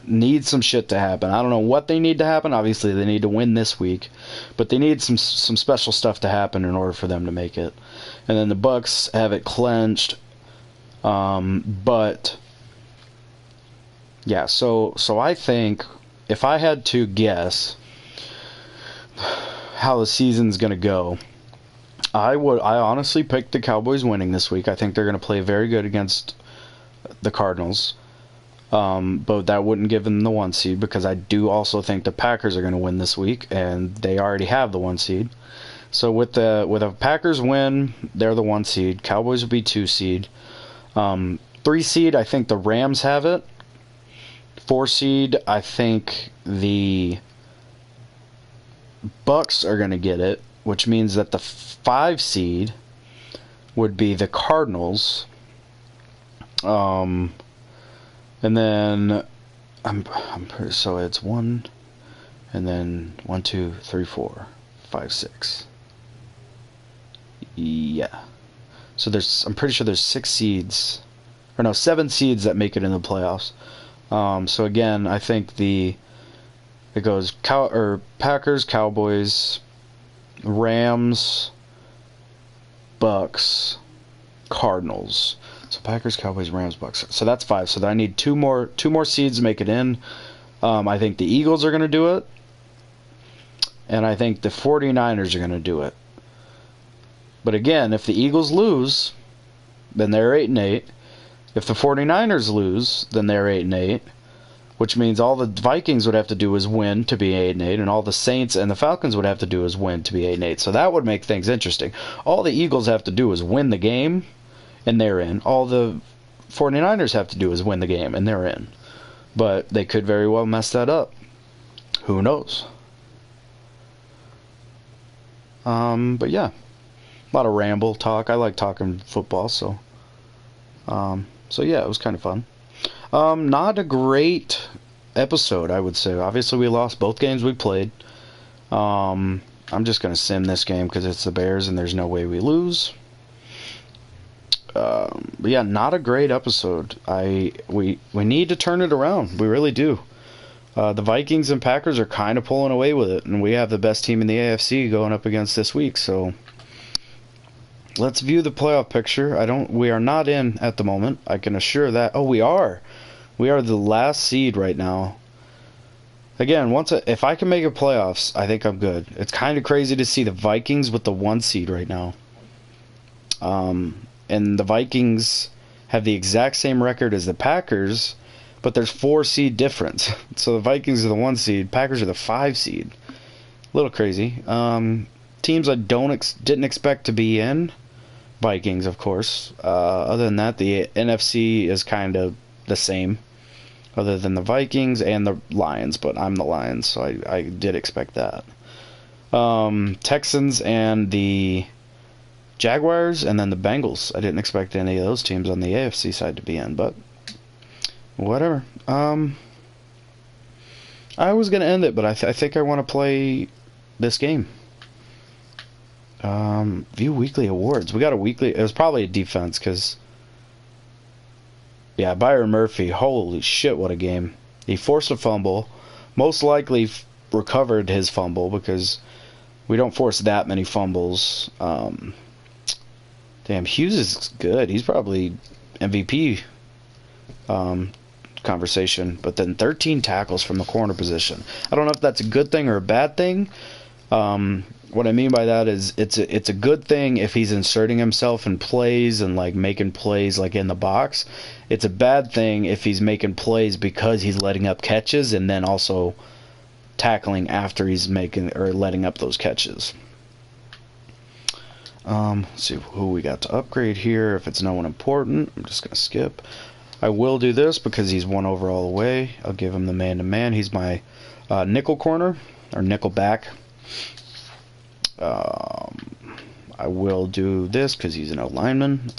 need some shit to happen. I don't know what they need to happen. Obviously, they need to win this week, but they need some special stuff to happen in order for them to make it. And then the Bucks have it clenched. But yeah, so I think if I had to guess how the season's gonna go, I honestly pick the Cowboys winning this week. I think they're gonna play very good against the Cardinals, but that wouldn't give them the 1 seed, because I do also think the Packers are going to win this week, and they already have the 1 seed. So with a Packers win, they're the 1 seed. Cowboys would be 2 seed. 3 seed, I think the Rams have it. 4 seed, I think the Bucks are going to get it, which means that the 5 seed would be the Cardinals. And then so it's 1, and then 1, 2, 3, 4, 5, 6. Yeah. So I'm pretty sure there's 6 seeds, or no, 7 seeds that make it in the playoffs. So again, I think it goes Packers, Cowboys, Rams, Bucks, Cardinals. So Packers, Cowboys, Rams, Bucks. So that's 5. So I need two more seeds to make it in. I think the Eagles are going to do it. And I think the 49ers are going to do it. But again, if the Eagles lose, then they're 8-8. If the 49ers lose, then they're 8-8. Which means all the Vikings would have to do is win to be 8-8, and all the Saints and the Falcons would have to do is win to be 8-8. So that would make things interesting. All the Eagles have to do is win the game, and they're in. All the 49ers have to do is win the game, and they're in. But they could very well mess that up. Who knows? But yeah, a lot of ramble talk. I like talking football, so yeah, it was kind of fun. Not a great episode, I would say. Obviously, we lost both games we played. I'm just going to sim this game because it's the Bears and there's no way we lose. But yeah, not a great episode. We need to turn it around. We really do. The Vikings and Packers are kind of pulling away with it, and we have the best team in the AFC going up against this week, so let's view the playoff picture. We are not in at the moment. I can assure that. Oh, we are. We are the last seed right now. Again, if I can make it playoffs, I think I'm good. It's kind of crazy to see the Vikings with the 1 seed right now. And the Vikings have the exact same record as the Packers, but there's 4 seed difference. So the Vikings are the 1 seed, Packers are the 5 seed. A little crazy. Teams I didn't expect to be in. Vikings, of course. Other than that, the NFC is kind of the same, other than the Vikings and the Lions, but I'm the Lions, so I did expect that. Texans and the Jaguars, and then the Bengals. I didn't expect any of those teams on the AFC side to be in, but whatever. I was going to end it, but I think I want to play this game. View weekly awards. We got a weekly. It was probably a defense because, yeah, Byron Murphy. Holy shit, what a game! He forced a fumble. Most likely recovered his fumble because we don't force that many fumbles. Damn, Hughes is good. He's probably MVP conversation. But then 13 tackles from the corner position. I don't know if that's a good thing or a bad thing. What I mean by that is it's a good thing if he's inserting himself in plays and like making plays like in the box. It's a bad thing if he's making plays because he's letting up catches and then also tackling after he's making or letting up those catches. Let's see who we got to upgrade here. If it's no one important, I'm just gonna skip. I will do this because he's 1 overall away. I'll give him the man-to-man. He's my nickel corner or nickel back. I will do this because he's an lineman.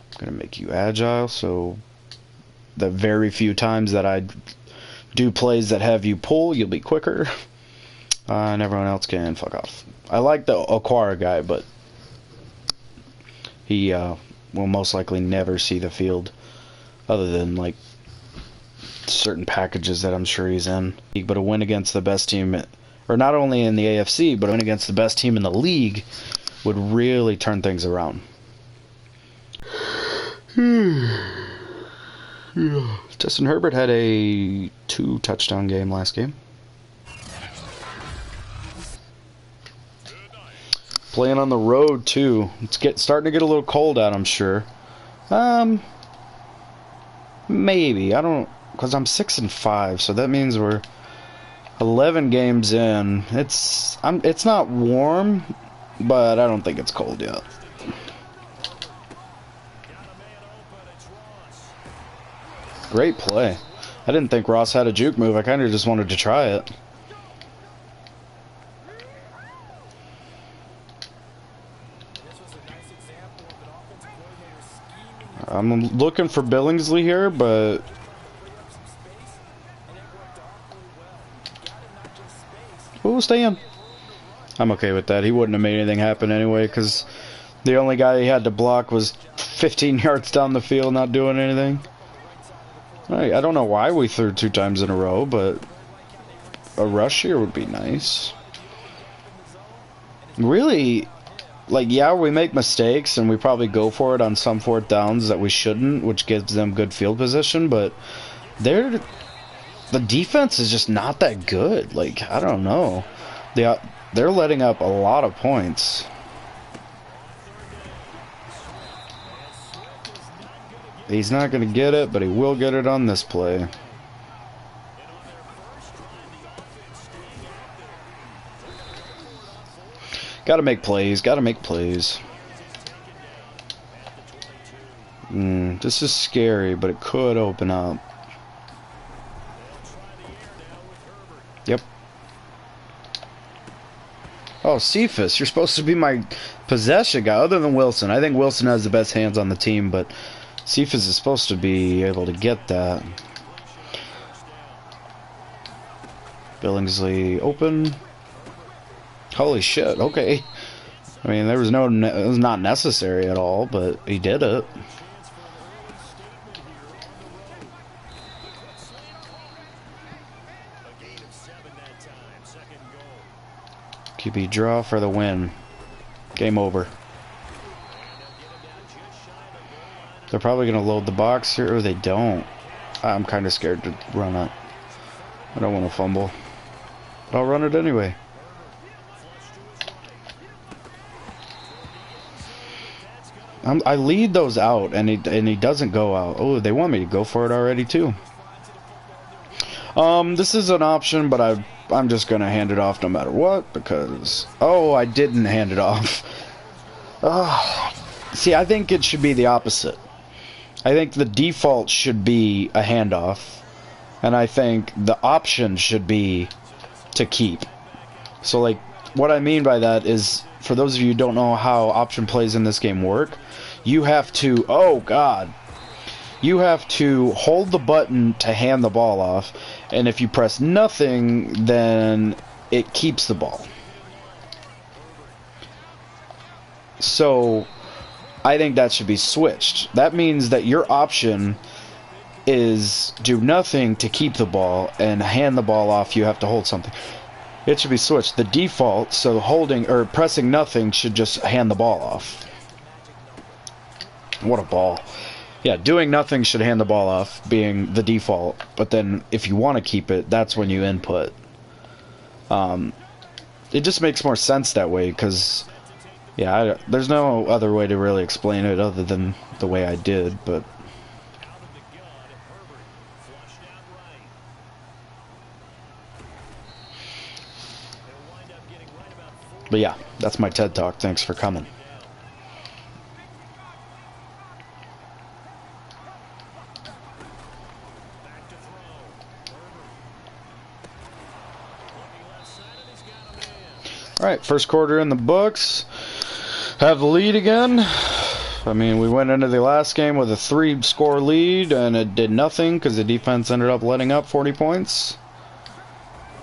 I'm going to make you agile, so the very few times that I do plays that have you pull, you'll be quicker. And everyone else can fuck off. I like the Aquara guy, but he will most likely never see the field other than like certain packages that I'm sure he's in. But a win against the best team, or not only in the AFC, but a win against the best team in the league would really turn things around. Justin Herbert had a 2-touchdown game last game. Playing on the road too. It's starting to get a little cold out, I'm sure. Maybe. I don't, because I'm 6-5, so that means we're 11 games in. It's not warm, but I don't think it's cold yet. Great play. I didn't think Ross had a juke move. I kind of just wanted to try it. I'm looking for Billingsley here, but ooh, stay in. I'm okay with that. He wouldn't have made anything happen anyway, because the only guy he had to block was 15 yards down the field, not doing anything. I don't know why we threw 2 times in a row, but a rush here would be nice. Really, like, yeah, we make mistakes, and we probably go for it on some 4th downs that we shouldn't, which gives them good field position, but the defense is just not that good. Like, I don't know. They're letting up a lot of points. He's not going to get it, but he will get it on this play. Got to make plays. Got to make plays. This is scary, but it could open up. Yep. Oh, Cephas, you're supposed to be my possession guy, other than Wilson. I think Wilson has the best hands on the team, but Cephas is supposed to be able to get that. Billingsley open. Holy shit, okay. I mean, it was not necessary at all, but he did it. QB draw for the win. Game over. They're probably going to load the box here, or they don't. I'm kind of scared to run it. I don't want to fumble. But I'll run it anyway. I lead those out, and he doesn't go out. Oh, they want me to go for it already, too. This is an option, but I'm just going to hand it off no matter what, because... Oh, I didn't hand it off. See, I think it should be the opposite. I think the default should be a handoff, and I think the option should be to keep. So, like, what I mean by that is, for those of you who don't know how option plays in this game work, you have to... Oh, God. You have to hold the button to hand the ball off, and if you press nothing, then it keeps the ball. So, I think that should be switched. That means that your option is do nothing to keep the ball, and hand the ball off, you have to hold something. It should be switched. The default, so holding or pressing nothing, should just hand the ball off. What a ball. Yeah, doing nothing should hand the ball off, being the default. But then, if you want to keep it, that's when you input. It just makes more sense that way, because, yeah, there's no other way to really explain it other than the way I did, but... But yeah, that's my TED Talk. Thanks for coming. Alright, first quarter in the books. Have the lead again. I mean, we went into the last game with a 3-score lead, and it did nothing because the defense ended up letting up 40 points.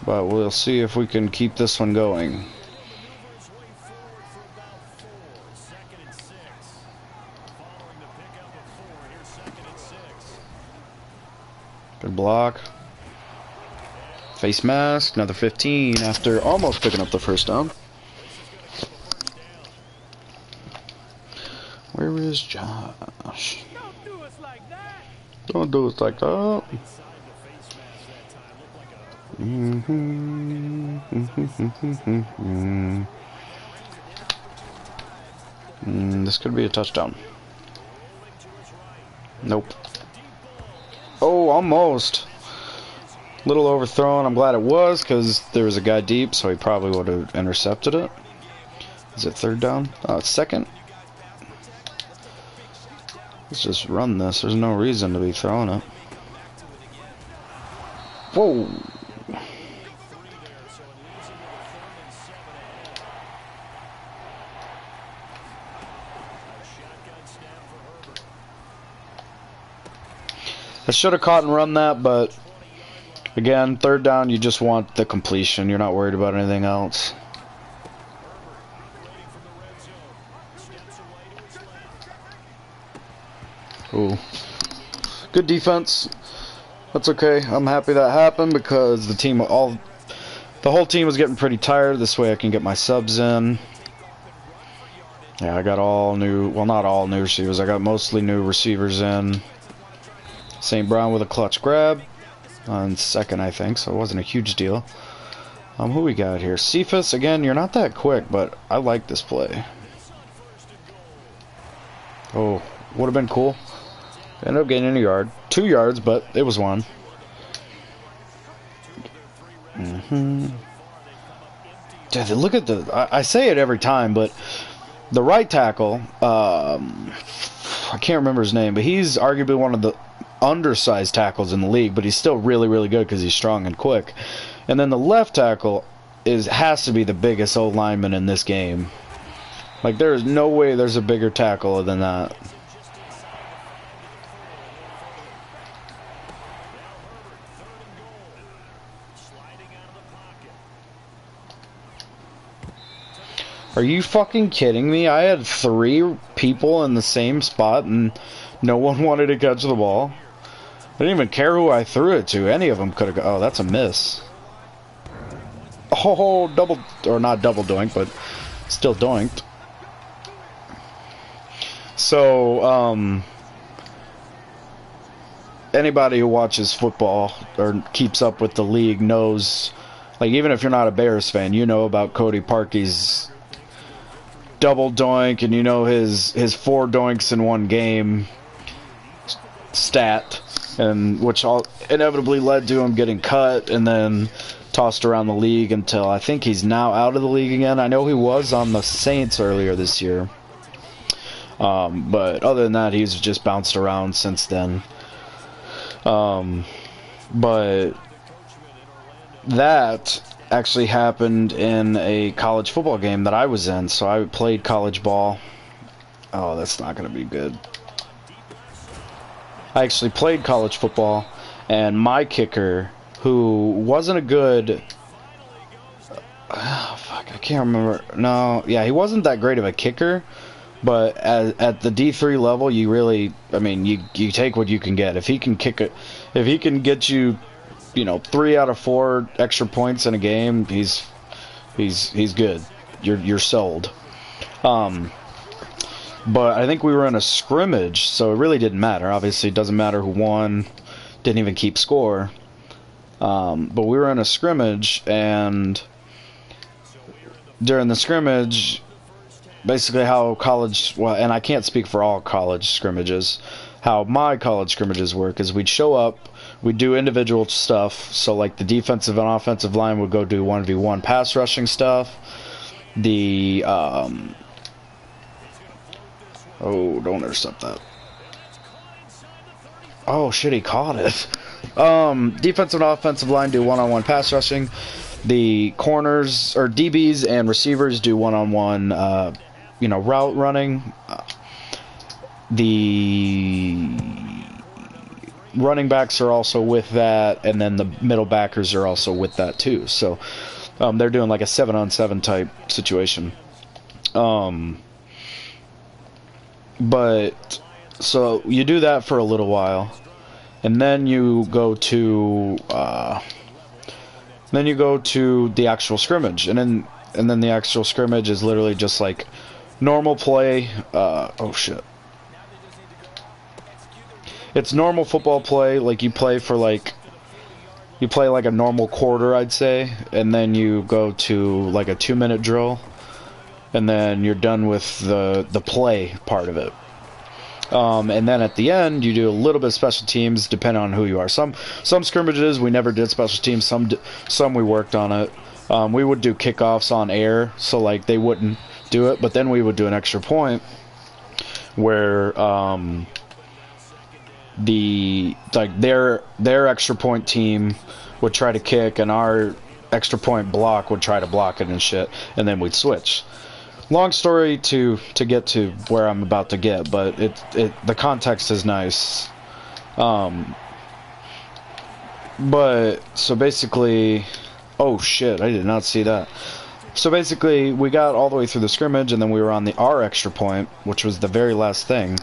But we'll see if we can keep this one going. Good block. Face mask, another 15 after almost picking up the first down. Where is Josh? Don't do us like that. Don't do us like that. This could be a touchdown. Nope. Oh, almost. Little overthrown. I'm glad it was, because there was a guy deep, so he probably would have intercepted it. Is it third down? Oh, it's second. Let's just run this. There's no reason to be throwing it. Whoa. I should have caught and run that, but again, third down, you just want the completion. You're not worried about anything else. Ooh. Good defense. That's okay. I'm happy that happened because the whole team was getting pretty tired. This way I can get my subs in. Yeah, I got all new, well, not all new receivers. I got mostly new receivers in. St. Brown with a clutch grab on second, I think, so it wasn't a huge deal. Who we got here? Cephas, again, you're not that quick, but I like this play. Oh, would have been cool. Ended up getting a yard. 2 yards, but it was one. Dude, look at I say it every time, but the right tackle, I can't remember his name, but he's arguably one of the undersized tackles in the league, but he's still really, really good because he's strong and quick. And then the left tackle has to be the biggest old lineman in this game. Like, there is no way there's a bigger tackle than that. Are you fucking kidding me? I had 3 people in the same spot and no one wanted to catch the ball. I didn't even care who I threw it to. Any of them could have Oh, that's a miss. Oh, double, or not double doink, but still doinked. So, anybody who watches football or keeps up with the league knows, like, even if you're not a Bears fan, you know about Cody Parkey's double doink, and you know his 4 doinks in one game stat, and which all inevitably led to him getting cut and then tossed around the league until I think he's now out of the league again. I know he was on the Saints earlier this year, but other than that, he's just bounced around since then. But that actually happened in a college football game that I was in, so I played college ball. Oh, that's not going to be good. I actually played college football, and my kicker, who wasn't a good... fuck, I can't remember. No, yeah, he wasn't that great of a kicker, but at the D3 level, you really, I mean, you take what you can get. If he can kick it, if he can get you, you know, 3 out of 4 extra points in a game, he's good. You're sold. But I think we were in a scrimmage, so it really didn't matter. Obviously, it doesn't matter who won. Didn't even keep score. But we were in a scrimmage, and during the scrimmage, basically how college, well, and I can't speak for all college scrimmages, how my college scrimmages work is we'd show up, we'd do individual stuff, so like the defensive and offensive line would go do 1v1 pass rushing stuff. The, oh, don't intercept that. Oh, shit, he caught it. Defensive and offensive line do one-on-one pass rushing. The corners, or DBs and receivers do one-on-one, you know, route running. The running backs are also with that, and then the middle backers are also with that too. So they're doing like a 7-on-7 type situation. But so you do that for a little while, and then you go to the actual scrimmage, and then the actual scrimmage is literally just like normal play. Oh shit. It's normal football play, like you play like a normal quarter, I'd say, and then you go to like a 2-minute drill, and then you're done with the play part of it. And then at the end, you do a little bit of special teams, depending on who you are. Some scrimmages we never did special teams. Some we worked on it. We would do kickoffs on air, so like they wouldn't do it, but then we would do an extra point where their extra point team would try to kick, and our extra point block would try to block it and shit, and then we'd switch. Long story to get to where I'm about to get, but the context is nice. But so basically, oh shit, I did not see that. So basically, we got all the way through the scrimmage, and then we were on our extra point, which was the very last thing.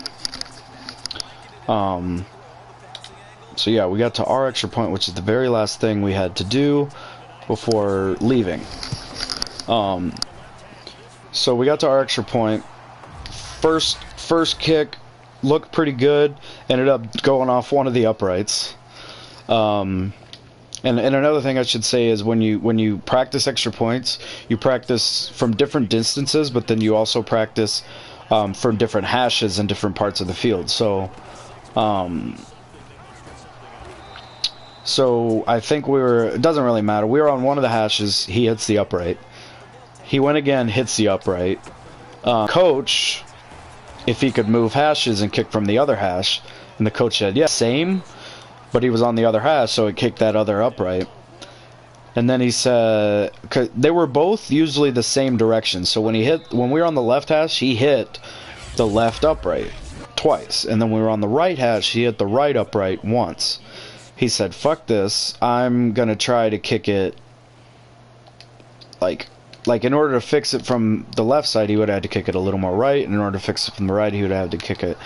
So yeah, we got to our extra point, which is the very last thing we had to do before leaving. So we got to our extra point. First kick looked pretty good. Ended up going off one of the uprights. And another thing I should say is when you practice extra points, you practice from different distances, but then you also practice from different hashes in different parts of the field. So I think it doesn't really matter. We were on one of the hashes. He hits the upright. He went again, hits the upright. Coach, if he could move hashes and kick from the other hash, and the coach said, yeah, same, but he was on the other hash, so it kicked that other upright. And then he said, 'cause they were both usually the same direction, so when we were on the left hash, he hit the left upright twice, and then when we were on the right hash, he hit the right upright once. He said, fuck this, I'm gonna try to kick it like in order to fix it from the left side, he would have had to kick it a little more right, and in order to fix it from the right, he would have had to kick it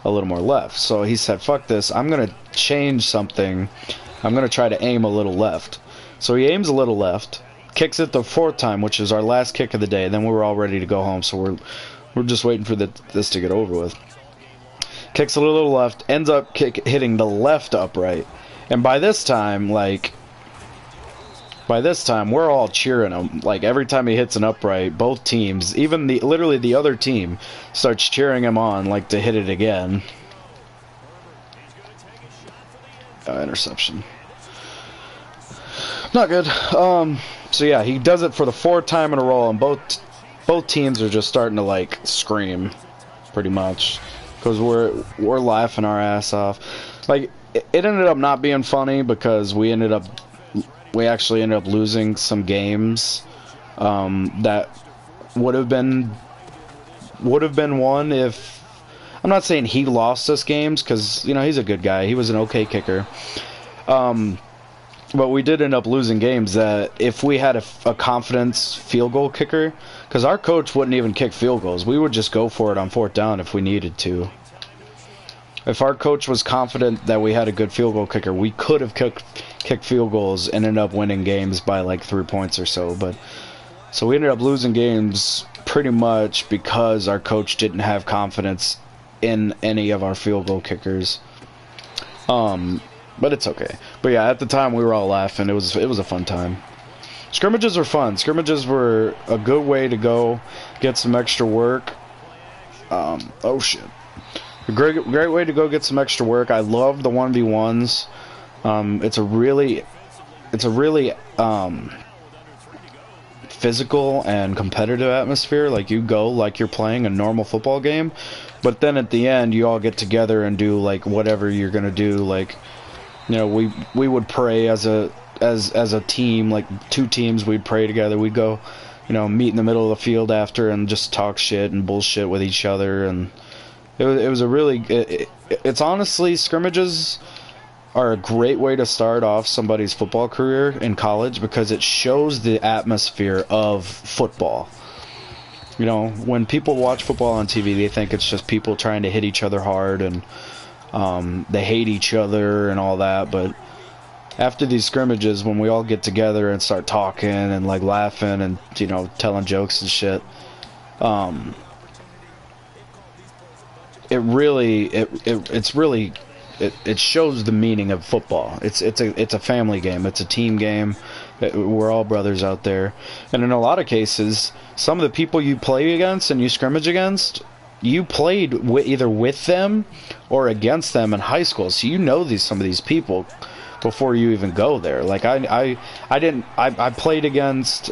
a little more left. So he said, fuck this, I'm going to change something. I'm going to try to aim a little left. So he aims a little left, kicks it the fourth time, which is our last kick of the day, then we were all ready to go home, so we're just waiting for this to get over with. Kicks it a little left, ends up hitting the left upright, and by this time, we're all cheering him. Like, every time he hits an upright, both teams, even literally the other team, starts cheering him on, like, to hit it again. Interception. Not good. So yeah, he does it for the fourth time in a row, and both teams are just starting to, like, scream, pretty much, because we're laughing our ass off. Like, it ended up not being funny because we actually ended up losing some games that would have been won if, I'm not saying he lost us games, because, you know, he's a good guy, he was an okay kicker, but we did end up losing games that if we had a confidence field goal kicker, because our coach wouldn't even kick field goals, we would just go for it on fourth down if we needed to. If our coach was confident that we had a good field goal kicker, we could have kicked field goals and ended up winning games by like 3 points or so. But so we ended up losing games pretty much because our coach didn't have confidence in any of our field goal kickers. But it's okay. But yeah, at the time we were all laughing. It was a fun time. Scrimmages are fun. Scrimmages were a good way to go get some extra work. Oh shit. A great way to go get some extra work. I love the 1v1s. It's a really physical and competitive atmosphere. Like, you go like you're playing a normal football game, but then at the end you all get together and do like whatever you're gonna do. Like, you know, we would pray as a team, like 2 teams, we'd pray together. We'd go, you know, meet in the middle of the field after and just talk shit and bullshit with each other. And it was a really, it's honestly, scrimmages are a great way to start off somebody's football career in college, because it shows the atmosphere of football. You know, when people watch football on TV, they think it's just people trying to hit each other hard, and they hate each other and all that. But after these scrimmages, when we all get together and start talking and like laughing and, you know, telling jokes and shit, it shows the meaning of football. It's a family game. It's a team game. We're all brothers out there. And in a lot of cases, some of the people you play against and you scrimmage against, you played either with them or against them in high school, so you know some of these people before you even go there. Like I played against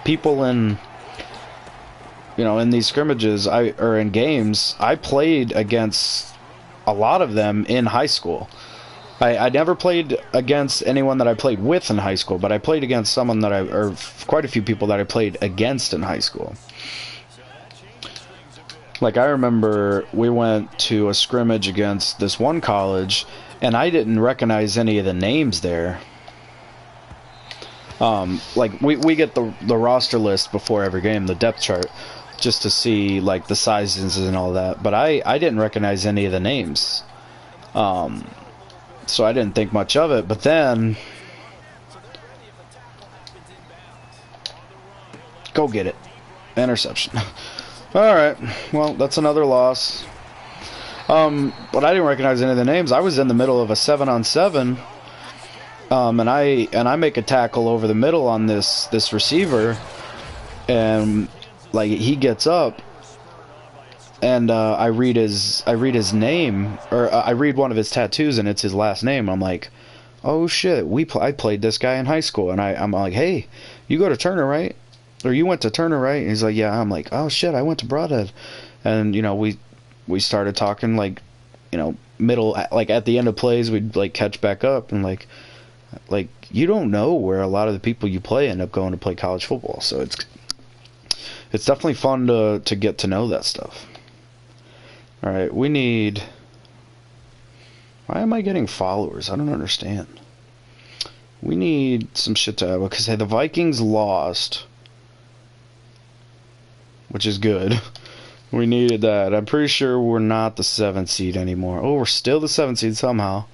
people in, you know, in these scrimmages or in games. I played against a lot of them in high school. I never played against anyone that I played with in high school, but I played against someone that or quite a few people that I played against in high school. Like, I remember we went to a scrimmage against this one college, and I didn't recognize any of the names there. Like, we get the roster list before every game, the depth chart, just to see, like, the sizes and all that. But I didn't recognize any of the names. So I didn't think much of it. But then... Go get it. Interception. Alright. Well, that's another loss. But I didn't recognize any of the names. I was in the middle of a 7-on-7. And I make a tackle over the middle on this receiver. And, like, he gets up. And I read his name, or I read one of his tattoos, and it's his last name. I'm like, oh shit, I played this guy in high school, and I'm like, hey, you go to Turner, right? Or you went to Turner, right? And he's like, yeah. I'm like, oh shit, I went to Broadhead, and you know, we started talking, like, you know, middle, like at the end of plays, we'd like catch back up, and like you don't know where a lot of the people you play end up going to play college football, so it's definitely fun to get to know that stuff. Alright, we need... Why am I getting followers? I don't understand. We need some shit to have, because hey, the Vikings lost, which is good. We needed that. I'm pretty sure we're not the 7th seed anymore. Oh, we're still the 7th seed somehow.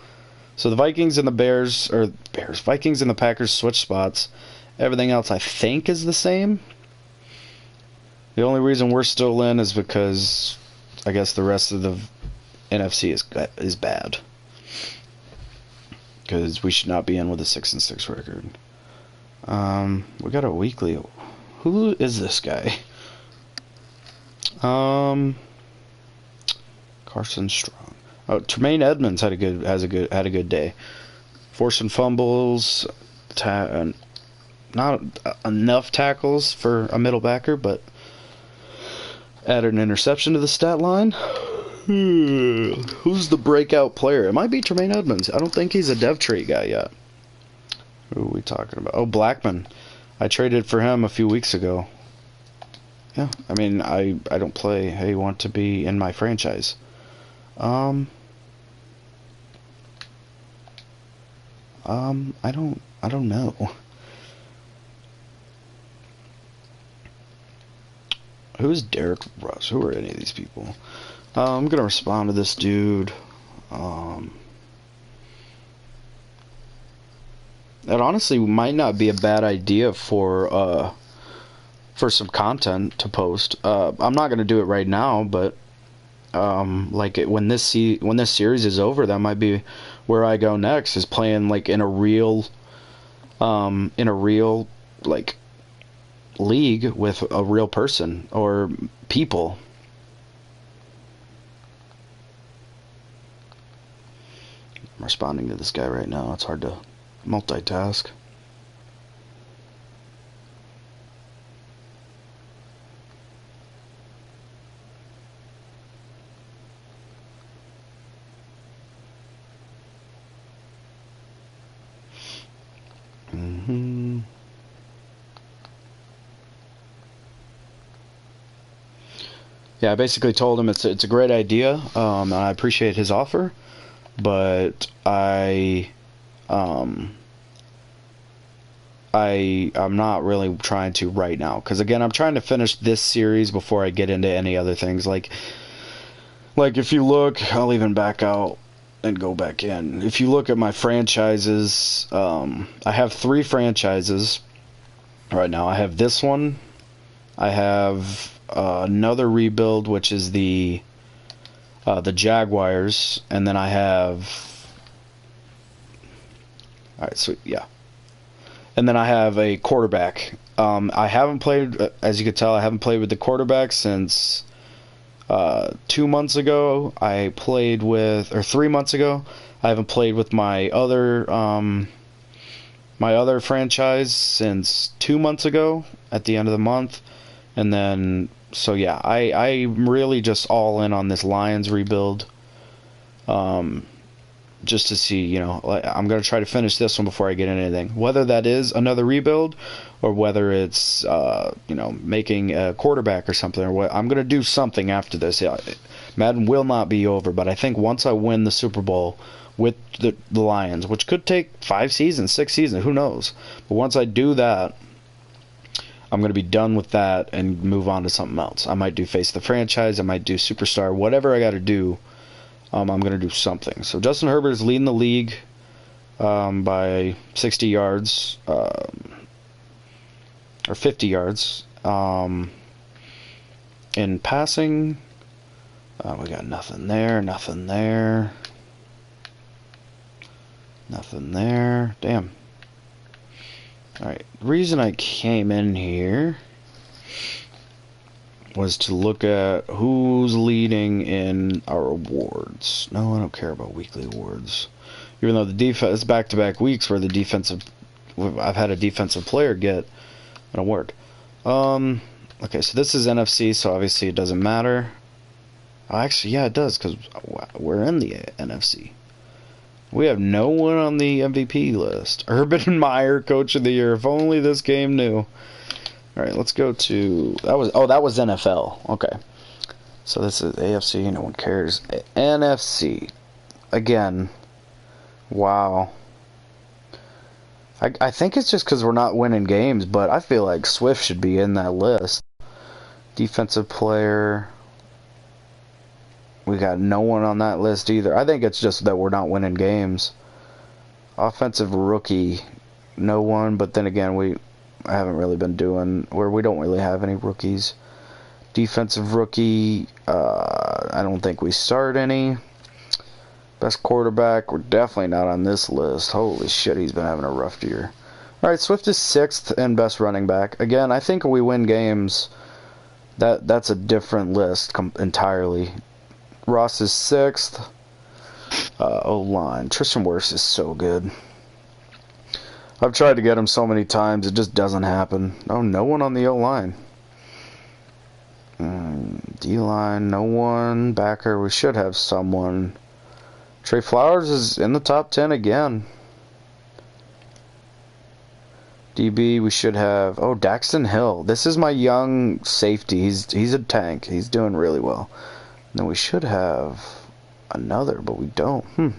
So the Vikings and the Vikings and the Packers switch spots. Everything else I think is the same. The only reason we're still in is because I guess the rest of the NFC is bad, because we should not be in with a 6-6 record. We got a weekly. Who is this guy? Carson Strong. Oh, Tremaine Edmonds had a good day. Forcing fumbles, not enough tackles for a middle backer, but added an interception to the stat line. Who's the breakout player? It might be Tremaine Edmonds. I don't think he's a dev trait guy yet. Who are we talking about? Oh, Blackman. I traded for him a few weeks ago. Yeah, I mean, I don't play. I want to be in my franchise. I don't know. Who's Derek Russ? Who are any of these people? I'm gonna respond to this dude. That honestly might not be a bad idea for some content to post. I'm not gonna do it right now, but like when this series is over, that might be where I go next. Is playing like in a real like league with a real person or people. I'm responding to this guy right now. It's hard to multitask. Yeah, I basically told him it's a great idea, and I appreciate his offer, but I'm not really trying to right now, because again, I'm trying to finish this series before I get into any other things. Like if you look, I'll even back out and go back in. If you look at my franchises, I have 3 franchises right now. I have this one. I have another rebuild, which is the Jaguars, and then I have. All right, so yeah, and then I have a quarterback. I haven't played, as you can tell, I haven't played with the quarterback since 2 months ago, I played with, or 3 months ago, I haven't played with my other franchise since 2 months ago at the end of the month. And then, so yeah, I'm really just all in on this Lions rebuild. Just to see, I'm going to try to finish this one before I get into anything. Whether that is another rebuild or whether it's, making a quarterback or something, or what, I'm going to do something after this. Yeah, Madden will not be over, but I think once I win the Super Bowl with the Lions, which could take 5 seasons, 6 seasons, who knows. But once I do that, I'm going to be done with that and move on to something else. I might do Face the Franchise, I might do Superstar, whatever I got to do. I'm going to do something. So Justin Herbert is leading the league by 60 yards, or 50 yards. In passing, we got nothing there, nothing there, nothing there. Damn. Alright, the reason I came in here was to look at who's leading in our awards. No, I don't care about weekly awards. Even though the defense, back-to-back weeks where I've had a defensive player get an award. Okay, so this is NFC, so obviously it doesn't matter. Actually, yeah, it does, because we're in the NFC. We have no one on the MVP list. Urban Meyer, Coach of the Year. If only this game knew. Alright, let's go to... that was NFL. Okay. So this is AFC. No one cares. NFC. Again. Wow. I think it's just because we're not winning games, but I feel like Swift should be in that list. Defensive player. We got no one on that list either. I think it's just that we're not winning games. Offensive rookie. No one, but then again, I haven't really been doing, where we don't really have any rookies. Defensive rookie, I don't think we start any. Best quarterback, we're definitely not on this list. Holy shit, he's been having a rough year. Alright, Swift is 6th and best running back. Again, I think if we win games, that's a different list entirely. Ross is 6th. O-line. Tristan Wirfs is so good. I've tried to get him so many times, it just doesn't happen. Oh, no one on the O-line. D-line, no one. Backer, we should have someone. Trey Flowers is in the top 10 again. DB, we should have... oh, Daxton Hill. This is my young safety. He's a tank. He's doing really well. And then we should have another, but we don't.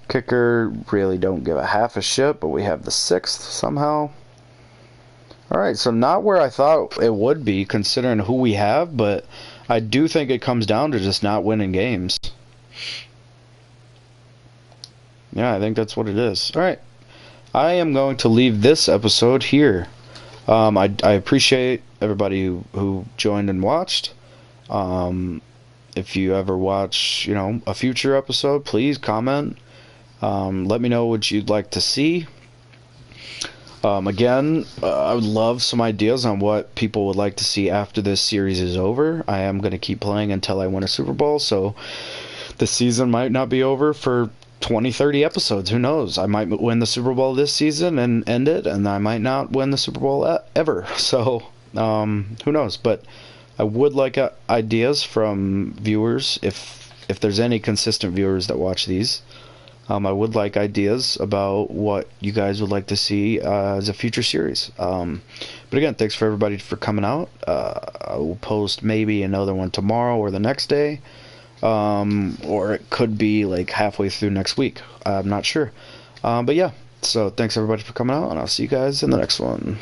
Kicker, really don't give a half a shit, but we have the 6th somehow. Alright, so not where I thought it would be, considering who we have, but I do think it comes down to just not winning games. Yeah, I think that's what it is. Alright, I am going to leave this episode here. I appreciate everybody who joined and watched. If you ever watch, a future episode, please comment. Let me know what you'd like to see. Again, I would love some ideas on what people would like to see after this series is over. I am going to keep playing until I win a Super Bowl, so the season might not be over for 20, 30 episodes. Who knows? I might win the Super Bowl this season and end it, and I might not win the Super Bowl ever. So, who knows? But I would like ideas from viewers, if there's any consistent viewers that watch these. I would like ideas about what you guys would like to see as a future series. But again, thanks for everybody for coming out. I will post maybe another one tomorrow or the next day. Or it could be like halfway through next week. I'm not sure. But yeah, so thanks everybody for coming out, and I'll see you guys in the next one.